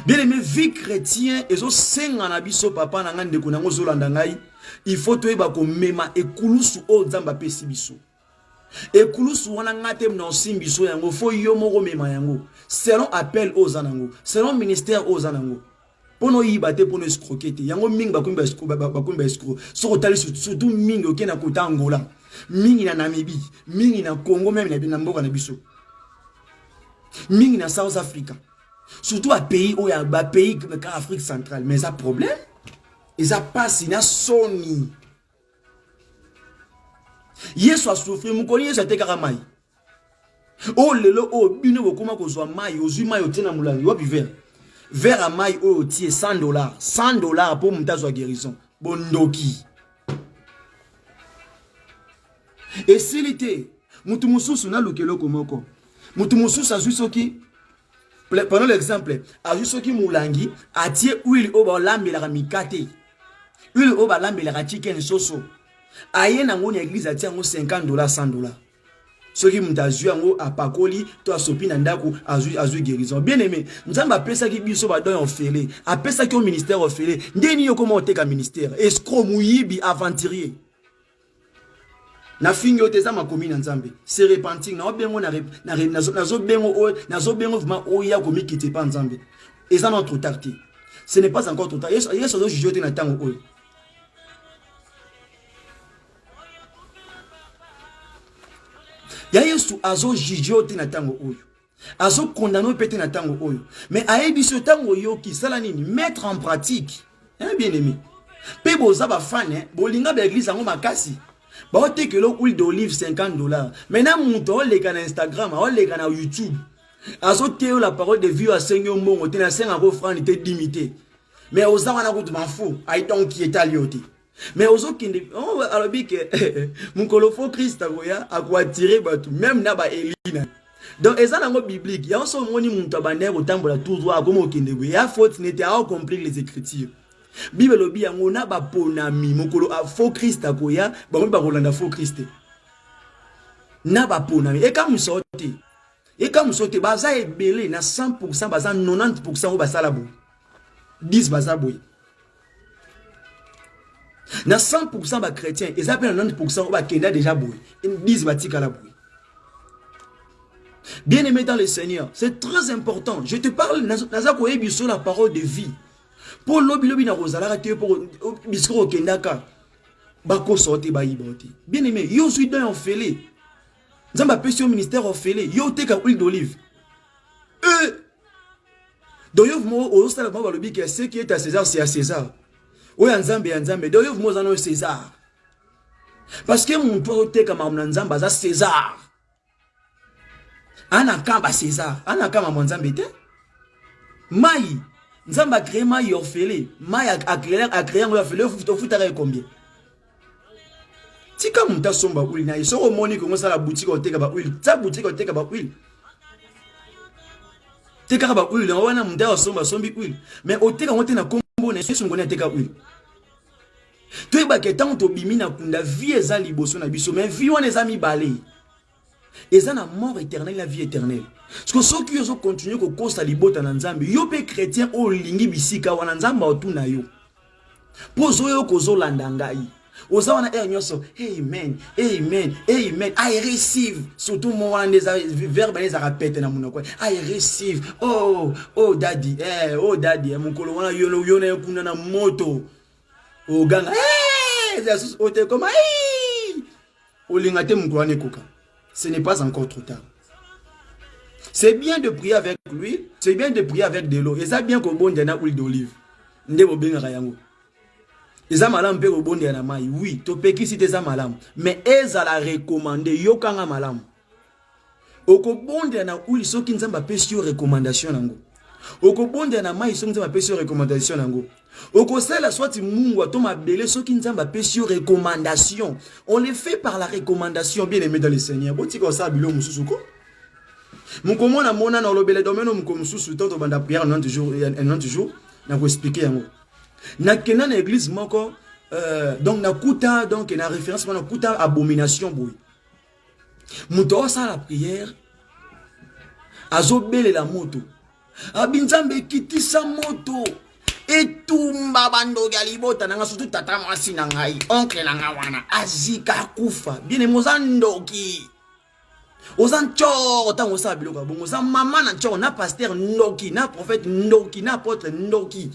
Bien aimé, vie chrétien ezo senga na biso papa na ngande ko nango zolanda ngai, il faut toyeba ko mema ekulusu o nzamba pesi biso. Ekulusu wana ngate mna osimbiso yango fo yo moko mema yango selon appel aux anango selon ministère aux anango pono yibate pono escroquete yango mingi bakumba escro so tali surtout mingi okena kota Angola mingi na Namibie mingi na Congo même na mboka na biso mingi na South Africa surtout à pays où ya ba pays comme Afrique centrale mais ça problème ils a passé na soni. Yesu a souffert, mukoni Yesu a été karamai. Oh lelo oh bino bokoma kozwa mai ozui mai otena mulangi wapi verre. Verre à mai oh tie $100. $100 pour mutazo guérison. Bondoki. Et s'il était mutu mususu na lukelo komoko. Mutu mususu azui soki pendant l'exemple, azui soki mulangi atie huile o ba lambela mikate. Huile o ba lambela chicken soso. Aye na ngoni église atia ngo $50 $100. Soki mutazu yango apakoli to asopi na ndako azu guérison. Bien aimé, nzamba pesa ki biso ba don ofele, apesa ki au ministère ofele. Ndeni yo comment oteka ministère? Escroc muyibi aventurier. Na fingo teza makomi na nzambe. Se repenting na obengo nazo bengo vraiment oya komi kite pa nzambe. Eza notre tarti. Ce n'est pas encore trop tard. Yeso zo juger na tango oyo. Ya Yesu azo jijiote na tango oyo. Azo condamné pété na tango oyo. Mais ayebi so tango yo ki sala nini mettre en pratique. Hein bien aimé. Pe boza ba fan hein, bolinga ba église ngo makasi. Ba ote que l'huile d'olive $50. Maintenant muto leka na Instagram, o leka na YouTube. Azo teo la parole de vie à Seigneur mbongo te na 5 francs te limité. Mais oza wana ko m'en fou. Ai donc qui est alioté. Mais aux autres qui on alors que mon colofo Christ a quoi tirer batou même na ba elina donc eza nango biblique ya so moni muntu abaner otambola tout droit comme okende we ya faute n'était à comprendre les écritures bible lobi yango na ba ponami mokolo a faux Christ akoya ba mo ba kolanda faux Christ na ba ponami e comme sorte baza ebele na 100% baza 90% o basala bo 10 baza boy. Na 100% ba chrétiens, ils appellent 90% ba kenda déjà boy. Ils disent batika la boy. Bien aimé dans le Seigneur, c'est très important. Je te parle nazako ebiso la parole de vie. Pour lobi na rozala te pour biskro kendaka. Ba ko sorti ba yiboti. Bien aimé, yo suis dans ofélé. Nzamba pesi au ministère ofélé, yo te ka huile d'olive. Donc yo mo o sala ba lobi que ce qui est à César c'est à César. Oui, Nzambe, d'ailleurs, vous avez César. Parce que mon pote, comme Nzamba, c'est César. Anakamba César. Anakamba mon Nzambe. Maï. Nzamba crée Maï orphelé. Maï a créé un orphelé. Vous foutrez combien? Si comme tu as son baouli, na iso au moni comment ça la boutique au teka baouli. Ta boutique au teka baouli. Teka baouli, on a mon son sombi huile. Mais au teka on te na combo na son connaît teka huile. Tu es que tant que tu na kunda vie eza liboso na biso mais vie on les amis balé. Eza na mort éternelle la vie éternelle. Parce que ceux qui ont continué ko kosa libota na nzambe yo pe chrétien o lingi bisika wana nzamba otuna yo. Pozo yo kozo landa ngai. Oza wana nyoso amen amen amen I receive surtout mo wana des verbes les répète na munoko I receive oh daddy mon kolo wana yo na kuna na moto. O ganga Jesus ote comme o lingate mukwane koka. Ce n'est pas encore trop tard. C'est bien de prier avec lui, c'est bien de prier avec de l'eau. Et ça bien ko bonde na huile d'olive. Ndebo benga yango. Eza malam pe ko bonde na mai. Oui, to peki si te za malam, mais eza la recommander yo kanga malam. Oko bonde na huile soki nzamba pesi yo recommandation nango. Oko bonde na mai soki nzamba pesi yo recommandation nango. Oko sela soit mungu atoma belé soki nzamba pesi yo recommandation. On les fait par la recommandation bien aimé dans le Seigneur. Boti ko sa bilo mususu ko. Mukomo na mona na lobele domaine mukomo susu toto banda prière 90 jours na ko expliquer yango. Na kena na église moko donc na kuta donc na référence na kuta abomination boy. Muto sa la prière azobele la moto. Abinzambe kitisa moto. Etumba bando galibota nanga surtout tata mwasi na ngai oncle na nga wana azika kufa bien mozandoki ozan choro tango sa biloko bongo za mama na choro na pasteur ndoki na prophète ndoki na apôtre ndoki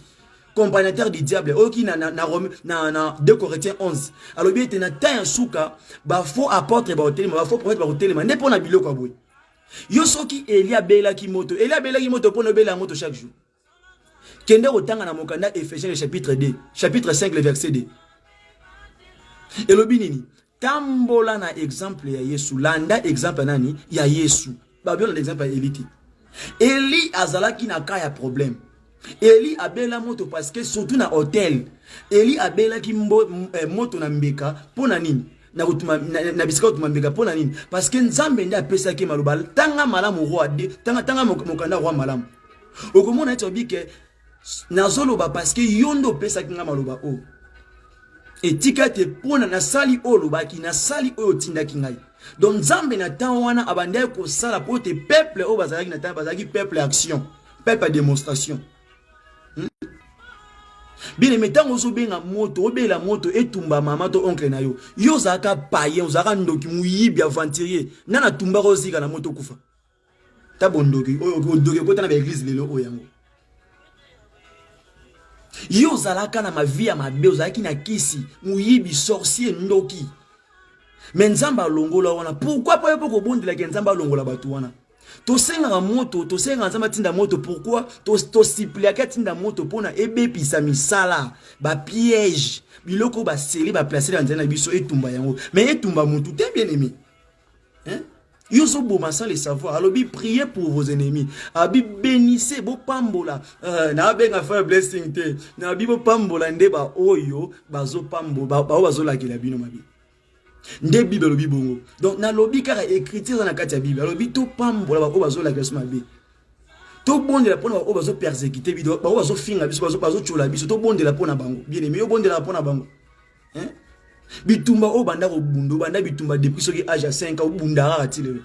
compagnateur du diable oki na 2 Corinthiens 11 alors bien tena ta suka ba faux apôtre ba hotel ba faux prophète ba hotel ma ndepo na biloko boy yo soki Elia bela ki moto pona bela moto chaque jour. Kende otanga na mokanda Ephésiens le chapitre 2, chapitre 5 le verset 2. Elobi nini? Tambola na exemple ya Yesu, landa exemple nani ya Yesu. Babiola l'exemple ya Eli. Eli azalaki na ka ya problème. Eli abela moto parce que surtout na hôtel. Eli abela ki moto na mbeka pona nini? Na bisika utuma mbeka pona nini? Parce que Nzambe nda apesa ki maloba tanga malamu roi de tanga mokanda roi malamu. Okomona etobi ke nazoloba parce que yondo pesa kinga maloba o etika te pona na sali o lobaki na sali o tinda kingai donc Nzambe na tawana abandai ko sala po te peuple o bazalaki na ta bazalaki peuple action peuple démonstration bien metango so benga moto obela moto etumba mama to oncle na yo yo zaka paye ozaka ndoki muyibi aventurier nana tumba rozika na moto kufa ta bondoki o doki ko ta na église lelo o yango. Yo zalaka na ma vie ya mabe ozalaki na kisi muyibi sorcier ndoki mais Nzamba longola wana pourquoi pas ko bondela ke Nzamba longola batu wana to senga moto to senga Nzamba tinda moto pourquoi to siplia ka tinda moto pona ebepisa misala ba piège biloko ba seli ba placer dans na biso etumba yango mais etumba mutu te bien aimé hein. Yo so boma sans le savoir. Alors, priez pour vos ennemis. Abi bénissez bo pambola. Na benga faire blessing te. Na bi bo pambola ndeba oyo bazo pambo ba bazo la kila bino mabi. Nde Bible lobi bongo. Donc na lobi kara écriture na kati ya Bible. Alors to pambola ba bazo la kila mabi. To bonde la pona ba bazo persécuter bido ba bazo finga biso bazo chola biso to bonde la pona bango. Bien aimé yo bonde la pona bango. Hein? Bitumba o banda ko bundo banda bitumba depuis soki âge à 5 ans bunda rati lelo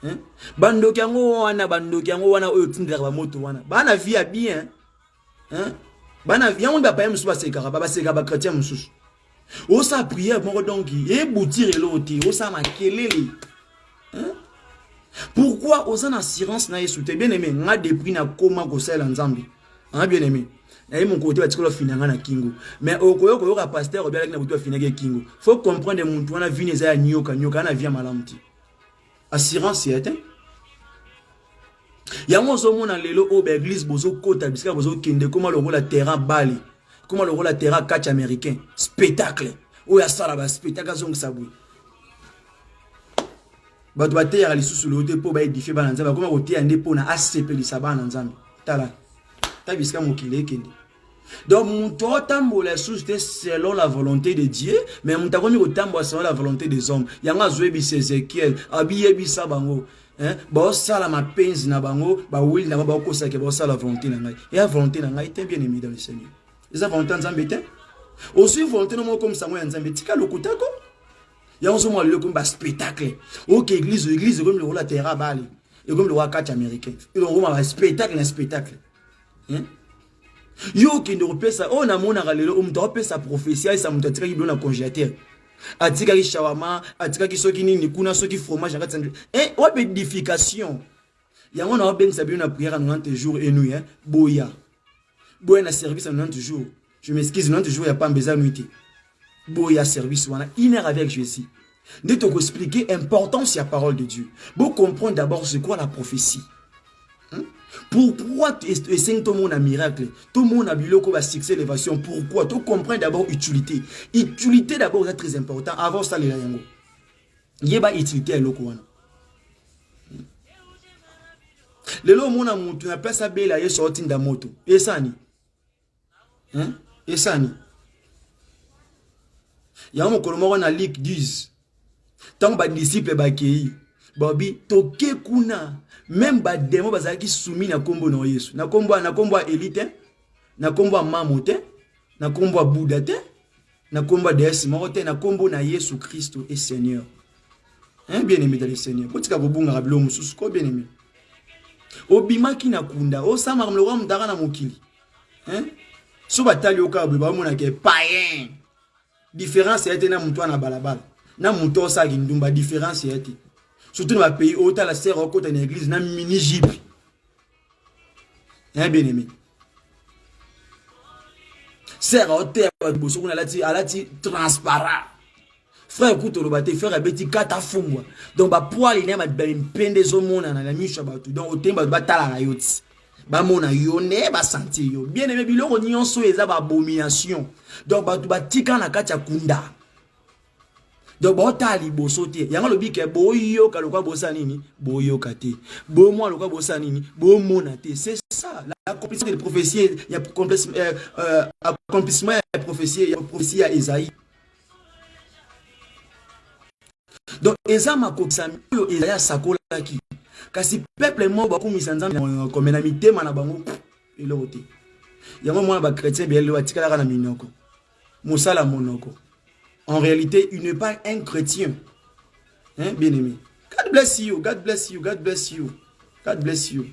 hein bandoki yango wana oyo tindira ba moto wana bana vie bien hein bana yango ba pa musu ba seka ba chrétien mususu o sa prière moko donc e boutir eloti o sa makelele hein pourquoi aux en assurance na Yesu te bien aimé nga depuis na koma ko sala Nzambe hein bien aimé. Et mon côté va être finanga na kingo mais okoyo ka pasteur obia na buto finanga kingo faut comprendre mon wana vineza ya nyoka na via malamti assurance c'est yango zo mona lelo o ba église bozo kota bisika bozo kende comment le rôle terrain bali comment le rôle terrain catch américain spectacle o ya sala ba spectacle zong sabui ba doit terre lisusu le hote po ba édifier ba nzamba comment o te ande po na ACP li sabana nzambe tala tabisika mokile kende. Donc mon tambola c'était selon la volonté de Dieu mais mon takomi ko tambola selon la volonté des hommes yanga zoebi Ézéchiel abiyebi sabango hein ba sala mapenzi na bango ba will na ba ko sake ba sala la volonté na ngai et la volonté na ngai était bien aimé dans le Seigneur eza volonté nzambe te aussi volonté no mo comme sango ya nzambe tika lokutako yanga zo mo le comme ba spectacle OK église comme le rôle terra bali et comme le roi catch américain et le roi ba spectacle hein yo kende repesa o na mona galelo mto repesa prophétie sa mto atika ki na congélateur atika ki shawama atika ki soki nini kuna soki fromage ngati sandwich obe édification yango na obenga sabi na prière 90 jours et nuit hein boya na service 90 jours je m'excuse 90 jours ya pas mbeza nuit boya service wana une heure avec Jésus de te expliquer importance la parole de Dieu pour comprendre d'abord c'est quoi la prophétie. Pourquoi essayer tout le monde a miracle, tout le monde a biloko va succès l'évasion, pourquoi tu comprends d'abord utilité. Utilité d'abord est très important avant ça les yango. Yeba utilité eloko wana. Lelo mona mutu na pesa bela ye sorti nda moto. Esani. Hein? Esani. Ya mo kolomoko na Luc 10. Tant ba disciple ba kei. Babi toke kuna même ba démon bazaki soumis na kombo na Yesu. Na kombo élite, na kombo mamote, na kombo Bouddha te, na kombo déesse morote, na kombo na Yesu Christ et Seigneur. Hein, bien aimé dans le Seigneur. Potika kobunga rabilo mususu ko bien aimé. Obimaki na kunda, o sama mlora mdara na mokili. Hein? So batali okabwe ba mona ke païen. Différence était na muto na balabala. Na muto sa kindumba différence était. Surtout dans le pays où la sœur au côté de l'église na mini jeep. Hein, bien aimé. Sœur au terre bosso on a transparent. Frère écoute le baté frère abeti kata fungwa. Donc ba poil ina ma pende zo mona na la misha batu. Donc au temba batala rayoti. Ba mona yone ba sentir yo. Bien aimé biloko nyonso eza ba abomination. Donc batu batika na kati ya kunda. Donc botali bosote yango lobi ke boyo kalokwa bosa nini boyo kate bo moi lokwa bosa nini bo mona te. C'est ça l'accomplissement des prophéties. Il y a accomplissement des prophéties à Isaïe. Donc ezama kokisami yo Isaïe sakola ki kasi peuple mo ba komisa nzambe comme na mitema na bango elote yango mwana ba chrétien bien le atikala na minoko musala monoko. En réalité, il n'est pas un chrétien. Hein, bien aimé. God bless you, God bless you, God bless you. God bless you.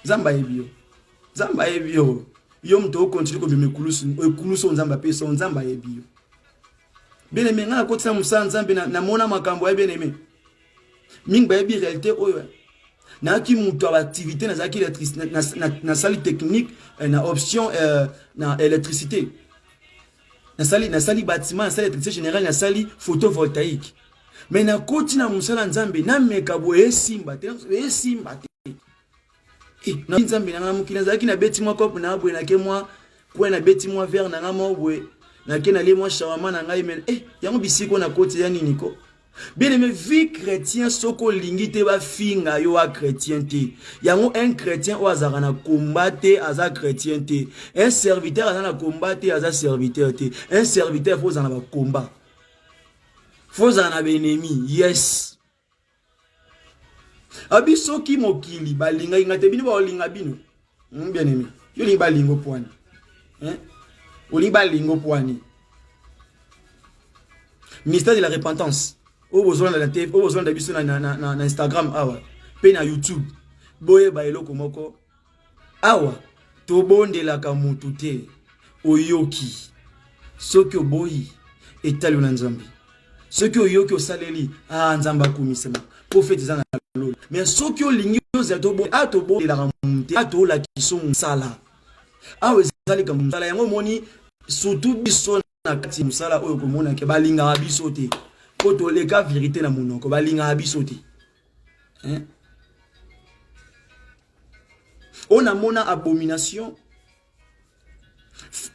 Zamba ebio. Zamba ebio. Yom to continue ko bime kuluso nzamba pe so nzamba ebio. Bien aimé, ngana kotina musa nzambe na mona makambo ya bien aimé. Ming ba ebi réalité oyo. Na ki mutu activité na zaki na salle technique na option na électricité. Na sali bâtiment, na sali électricité générale, na sali photovoltaïque. Mais na koti na musala nzambe na mekabo esimba te. Na nzambe na mukina zaki na beti mwa kopo na abwe na ke mwa kwa na beti mwa verre na ngama obwe na ke na le mwa shawama na ngai men yango bisiko na koti ya nini ko. Bien aimé, vie chrétien soko lingite ba finga yo a chrétien te. Yango un chrétien o azara na combattre aza chrétien te. Un serviteur aza na combattre aza serviteur te. Un serviteur faut en ba combat. Faut en ba ennemi. Yes. Abi soki mokili ba linga ngate bino ba linga bino. Bien aimé. Yo linga lingo poani. Hein? O linga lingo poani. Ministère de la repentance. Au besoin de la TV, au besoin de na Instagram, awa, pe na YouTube, boye ba eloko moko, awa, to bonde la kamutu te, oyoki, soki oboyi, etali na nzambi, soki oyoki osaleli, nzamba kumisema, prophète zana lolo, mais soki olingi oza to bonde, to bonde la kamutu, to la kisong sala, awa ezali kamutu sala, yango moni, surtout biso na kati musala oyo komona ke balinga biso te. Koto les gars vérité na monoko balinga abisote. Hein? On a mona abomination.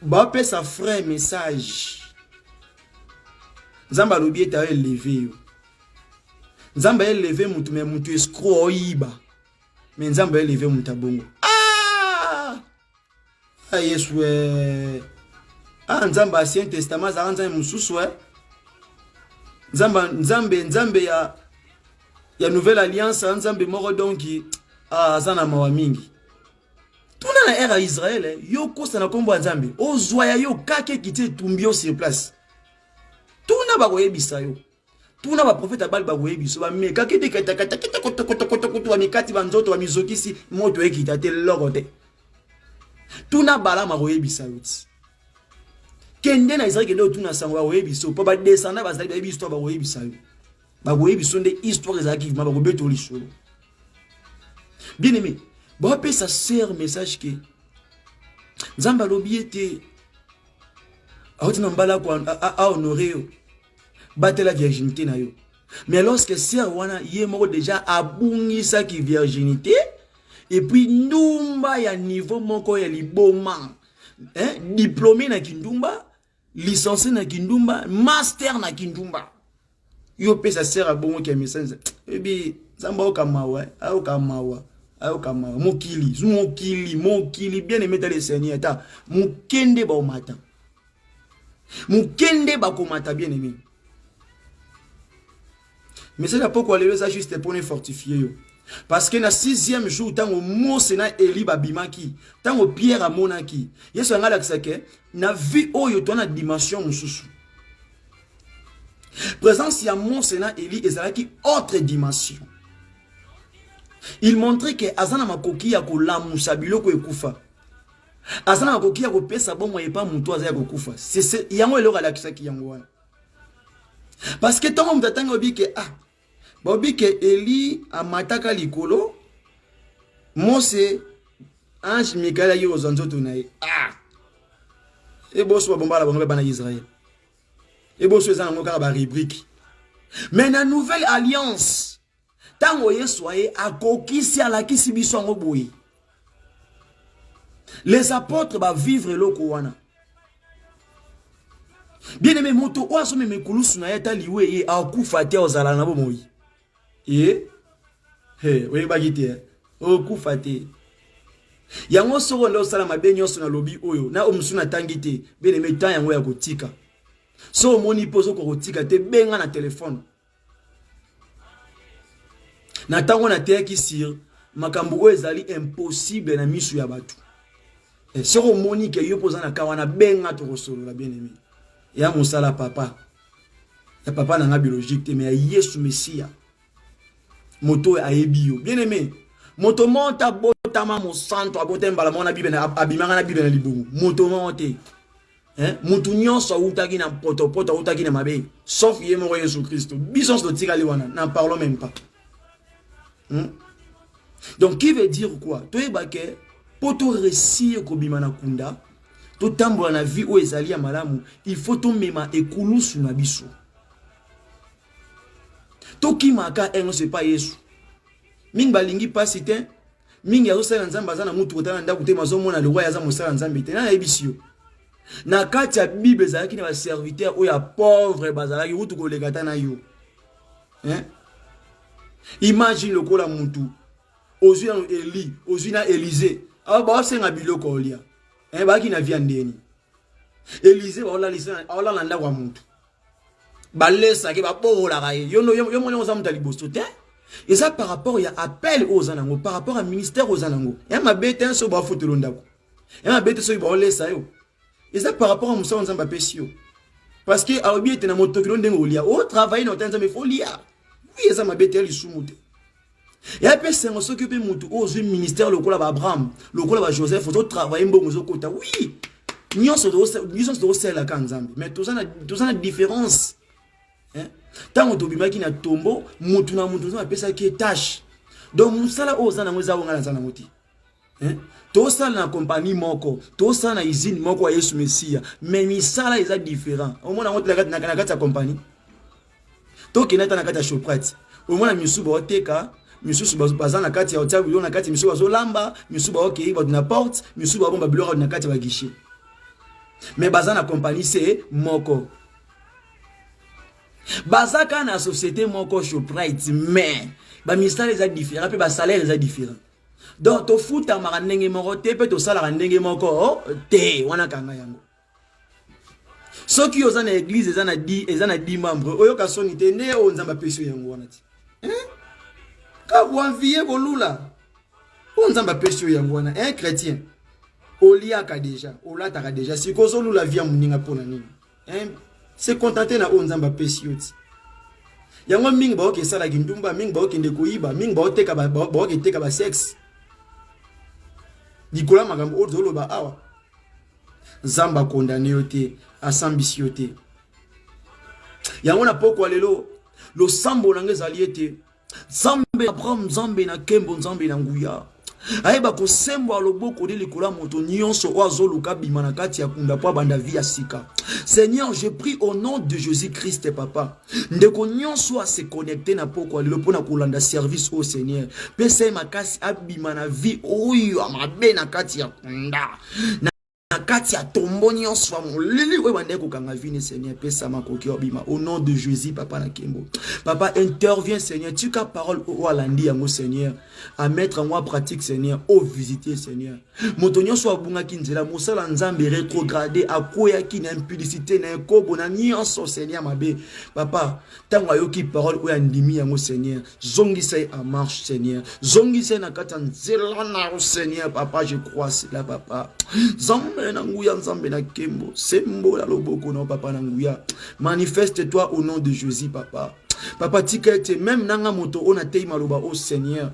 Ba pe sa frère message. Nzamba lobi eta élevé yo. Nzamba élevé mutu me mutu escroc oyiba. Mais nzamba élevé mutu bongo. Yesu nzamba ancien testament za nzamba mususu Nzambe ya nouvelle alliance nzambe moko donki azana mawa mingi. Tuna na era Israël yo kosa na kombo nzambe ozwa ya yo kake kite tumbio sur place. Tuna ba koyebisa yo. Tuna ba prophète bal ba koyebisa ba meka kite kata koto wa mikati ba nzoto wa mizokisi moto ekita te lokote. Tuna bala ma koyebisa yo. Kende na Israël kende otuna sango ba koyebiso po ba descendre ba zali ba yebiso ba koyebisa yo. Ba koyebiso nde histoire ezaki ba kobeto lisolo. Bien aimé, ba pe sa sœur message que Nzamba lobi ete aotina mbala ko a honorer yo. Batela virginité na yo. Mais lorsque sœur wana ye moko déjà abungisa ki virginité et puis ndumba ya niveau moko ya liboma. Hein, diplômé na kindumba, licencié na kindumba, master na kindumba. Yo pe sa sœur a bon ki message. Ebi Nzamba okamawa, okamawa, mokili bien aimé dans le Seigneur ta. Mukende ba omata. Mukende ba komata bien aimé. Mais c'est la pourquoi les ça juste pour nous fortifier. Parce que na 6e jour, tant au mot sena Eli babimaki, tant au Pierre à monaki. Yesu ngala kisake, na vie oyo to na dimension mususu. Présence ya mon sena Eli ezalaki autre dimension. Il montrait que azana makoki ya ko lamusa biloko ekufa. Azana makoki ya ko pesa bomo yepa mutu azaya ko kufa. C'est yango eloko ala kisaki yango wana. Parce que tant on t'attend obi que Bobi que Eli amataka likolo Mose ange Michael yo zonzoto na ye et bosso bomba la bomba bana Israël et bosso ezana ngoka ba rubrique mais na nouvelle alliance tango yesoye akokisi alakisi biso ngo boyi les apôtres va vivre loko wana bien aimé moto oaso me mekulusu na yeta liwe ye akufa te ozala na bomoyi oui bagite okufa te yango soko ndo sala mabe nyonso na lobi oyo na omsuna tangite bien aimé temps yango ya kotika so moni pozo ko kotika te benga na téléphone na tango na teki sir makambo oyo ezali impossible na misu ya batu soko moni ke yo poza na kawana benga to kosolo la bien aimé ya musala papa ya papa na nga biologique te mais ya Yesu Messia moto aebio bien aimé moto monta botama mo santo abotemba la mona bible na abimanga na bible na libumu moto monte mutu nyonso utaki na poto utaki na mabe sauf ye mo Yesu Christ bisons de tika liwana n'en parlons même pas. Donc qui veut dire quoi to ebake poto réussir ko bimana kunda to tambola na vie o ezali ya malamu il faut to mema ekulusu na biso to kimaka engo c'est pas Yesu mingi balingi pasi te mingi azosala nzambe azana mutu kotana ndako te mazomona le roi aza mosala nzambe te na ebisio na kati ya bible ezalaki na ba serviteur oyo ya pauvre bazalaki utu kolekata na yo imagine lokola mutu ozwi na Eli ozwi na Élisée baosenga biloko olia baki na via ndeni Élisée baola ndako ya mutu balesaki babolaka ye yo mona oza mutu liboso te. Et ça par rapport à appel aux anango, par rapport à ministère aux anango. Et ma bête un so ba fotelo ndako. Et ma bête so ba lesa yo. Et ça par rapport à musa nzamba pesio. Parce que aobi était na motokilo ndengo lia. O travailler na tanza me folia. Oui, et ça ma bête ali sumute. Et après c'est on s'occuper mutu au ministère lokola ba Abraham, lokola ba Joseph, faut travailler mbongo zo kota. Oui. Nyonso do sela kanzambe. Mais tout ça na différence. Tant on tobima ki na tombo mutu na mutu na pesa ki tâche donc musala ozana ngoza ngala zana moti to sala na compagnie moko to sala na usine moko ya Yesu Messia mais misala eza différent au moins ngoti na kati ya compagnie to kinata na kati ya Shoprite au moins misuba oteka misuba bazana kati ya hotel na kati misuba zolamba misuba okay ba na porte misuba bomba biloko na kati ya guichet mais bazana compagnie c'est moko. Bazaka na société moko Shoprite mais ba ministère les a différents pe ba salaire les a différents donc to futa maka ndenge moko te pe to sala ndenge moko te wana kanga yango soki oza na église ezana 10 membres oyo ka soni te ne o nzamba peso yango wana ti ka wanvier bolula o nzamba peso yango wana un chrétien oliaka déjà olataka déjà si ko zolula via muninga pona nini c'est contenté na onzamba pesioti yango mingi ba oke sala kindumba mingi ba oke ndekoyiba mingi ba oteka ba oke teka ba sexe dikola makambo ozolo ba awa zamba condamné yote asambisi yote yango na poko lelo lo sambo nanga zaliete zambe Abraham zambe na kembo zambe na nguya ayeba ko sembo aloboko de likola moto nyonso oazoluka bima na kati ya kunda po banda via sika. Seigneur, je prie au nom de Jésus-Christ papa ndeko nyonso a se connecter na poko lelo pona kolanda service au Seigneur pesa makasi abima na vie oyo amabe na kati ya kunda Katia tomboni en soi mon lili we wande ko kanga vini Seigneur pesa makoki obima au nom de Jésus papa na kimbo papa intervient Seigneur tu ka parole au alandi yango Seigneur à mettre en pratique Seigneur au visiter Seigneur motonyo so abunga kinzela mosala nzambe rétrogradé akoya ki na impudicité na kobo na nyonso Seigneur mabe papa tango ayoki parole o andimi yango Seigneur zongisa a marche Seigneur zongisa na kata nzela na Seigneur papa je crois cela papa Zambe na nguya nzambe na kembo sembo la loboko no papa na nguya manifeste-toi au nom de Jésus papa papa tikete même nanga moto on a tei maloba au Seigneur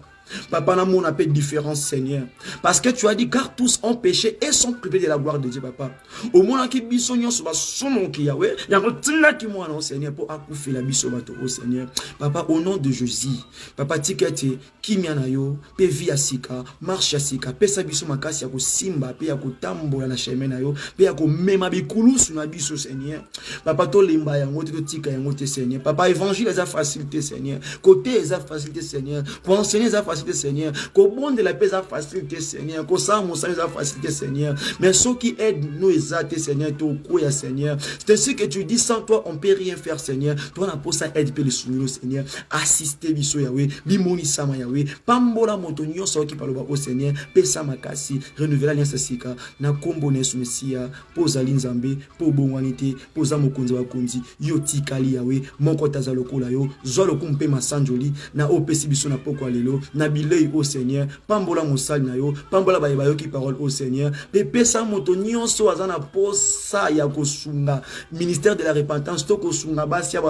papa na mon appelle différence Seigneur parce que tu as dit car tous ont péché et sont privés de la gloire de Dieu papa au moins qui biso nyonso ba sono ki yawe yango tina ki mwana au Seigneur pour akufi la biso bato au Seigneur papa au nom de Jésus papa tikete kimia na yo pe via sika marche sika pesa biso makasi ya ko simba pe ya ko tambola na chemin na yo pe ya ko mema bikulusu na biso Seigneur papa to limba yango te tika yango te Seigneur papa évangile eza facilité Seigneur côté eza facilité Seigneur pour enseigner eza facilité Seigneur, qu'au bon de la paix a facilité Seigneur, qu'au sang mon sang a facilité Seigneur, mais ceux qui aident nous exalter Seigneur, tout quoi Seigneur, c'est ainsi que tu dis sans toi on peut rien faire Seigneur, toi on a pour ça aide pour les soumis Seigneur, assister biso Yahweh, bimoni sama Yahweh, pambola motonio so qui parle au Seigneur, pesa makasi, renouveler l'alliance sika, na kombo nesu mesia, poza linzambe, po bonwanité, poza mokonzi wa konzi, yo tikali Yahweh, moko tazaloko la yo, zolo kumpe masanjoli, na opesi biso na poko lelo, na bilei au Seigneur, pambola mosali na yo, pambola bayo ki parole au Seigneur, pe pesa moto nyonso azana posa ya kosunga, ministère de la repentance, to kosunga basia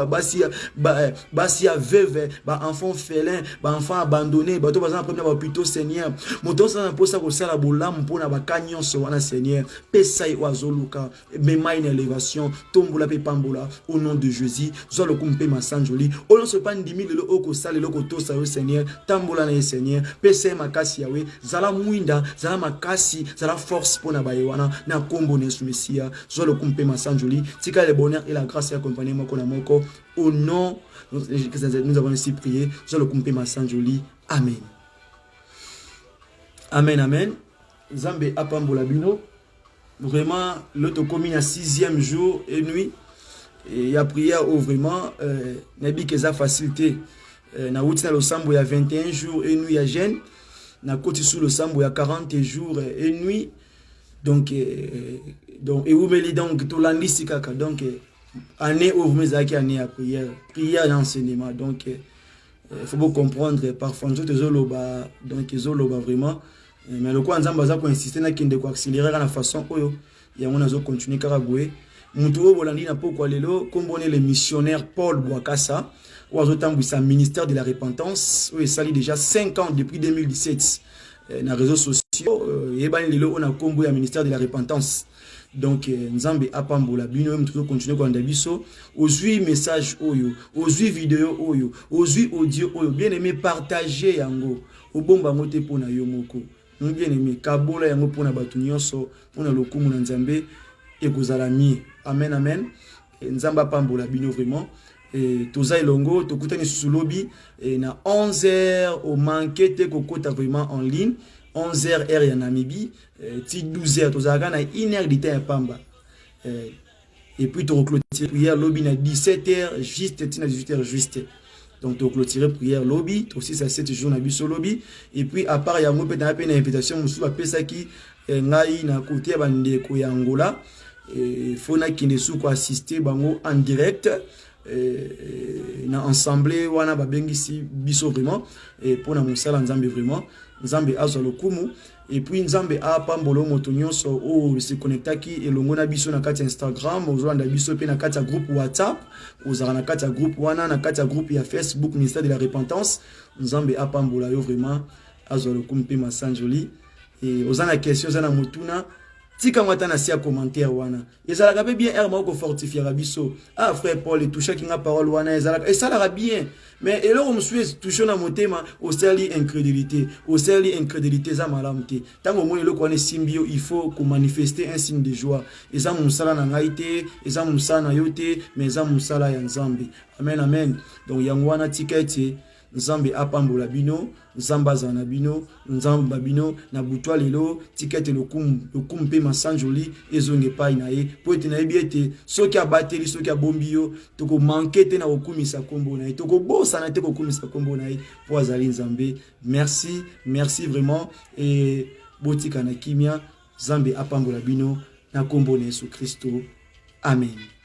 veuve, ba enfant félin, ba enfant abandonné, ba to bazana premier ba plutôt Seigneur, moto sana posa ko sala bolam mpona ba kanyonso wana Seigneur, pesa yo azoluka, mema une élévation, tombola pe pambola au nom de Jésus, zolo kumpe masanjoli, o non se pas ndimi le oko sala le koto sa yo Seigneur, tambola na Seigneur, pese makasi yawe, zala mwinda, zala makasi, zala force pour na bayewana, na kombo nesu Messia, zolo kumpe masanjoli, tika le bonheur et la grâce et accompagner moko na moko, au nom, nous avons ainsi prié, zolo kumpe masanjoli, amen. Amen, amen. Zambe apambola bino, vraiment, l'autre commune à 6e jour et nuit, et il y a prière où vraiment, Nabi Keza facilité. Na wuti na losambo ya 21 jours et nuit à Gênes, na koti sous losambo ya 40 jours et nuit, donc et où me donc tout l'andisi kaka, donc année où vous zaki année à prière et enseignement, donc faut beaucoup comprendre parfois nous zoloba donc zoloba vraiment, mais le quoi nzamba za ko insister na kinde ko accélérer la façon oyo ya on azo continuer karaboué mutu o bolandi na poko lelo kombone le missionnaire Paul Bouakassa au ministère de la repentance, où il s'allie déjà 5 ans depuis 2017 dans les réseaux sociaux. Et on a combo au ministère de la repentance. Donc, Nzambe apambola bino toujours continuer quand ndabiso ozui message oyo, ozui vidéo oyo, ozui audio oyo, bien aimé partager yango. Obomba mote pona yo moko. Bien aimé kabola yango pona batu nyonso, pona lokumu na Nzambe et kozalami. Amen amen. Nzamba apambola bino vraiment. Et toza ilongo tokutani sous lobby et na 11h au manqué te kokota vraiment en ligne 11h heure ya Namibie ti 12h toza kana 1h de temps pamba et puis to clôturer prière lobby na 17h juste tina 18h juste donc to clôturer prière lobby to 6 à 7 jours na biso lobby et puis à part ya mo pe na pe na invitation musu ba pesa ki ngai na côté ba ndeko ya Angola et fona ki ne sou ko assister bango en direct na ensemble wana babengisi biso vraiment et pour na mosala Nzambe vraiment Nzambe azalo kumu et puis Nzambe a pambolo moto nyonso o se connectaki elongo na biso na kati Instagram ozolanda biso pe na kati ya groupe WhatsApp ozara na kati ya groupe wana na kati ya groupe ya Facebook ministère de la repentance Nzambe a pambola yo vraiment azalo kumu pe masanjoli et ozana question zana motuna tika mwata na sia commentaire wana ezalaka pe bien erma ko fortifier biso ah frère Paul et toucher ki nga parole wana ezalaka et ça la bien mais et là on me suit toucher na motema au seli incrédulité za malamte tango mo le ko ne simbio il faut ko manifester un signe de joie eza musala na ngaite eza musala na yote mais eza musala ya Nzambe amen amen donc yango wana tika ete nzambe apambola bino, nzamba za na bino, nzamba bino na butwa lelo tikete lokumu pe masanjoli ezonge pai na ye po ete na yebi ete soki abateli soki abombi yo toko manke te na kokumisa kombo na ye toko bosana te kokumisa kombo na ye po azali nzambe. Merci vraiment et botika na kimia, nzambe apambola bino na kombo na Yesu Kristo. Amen.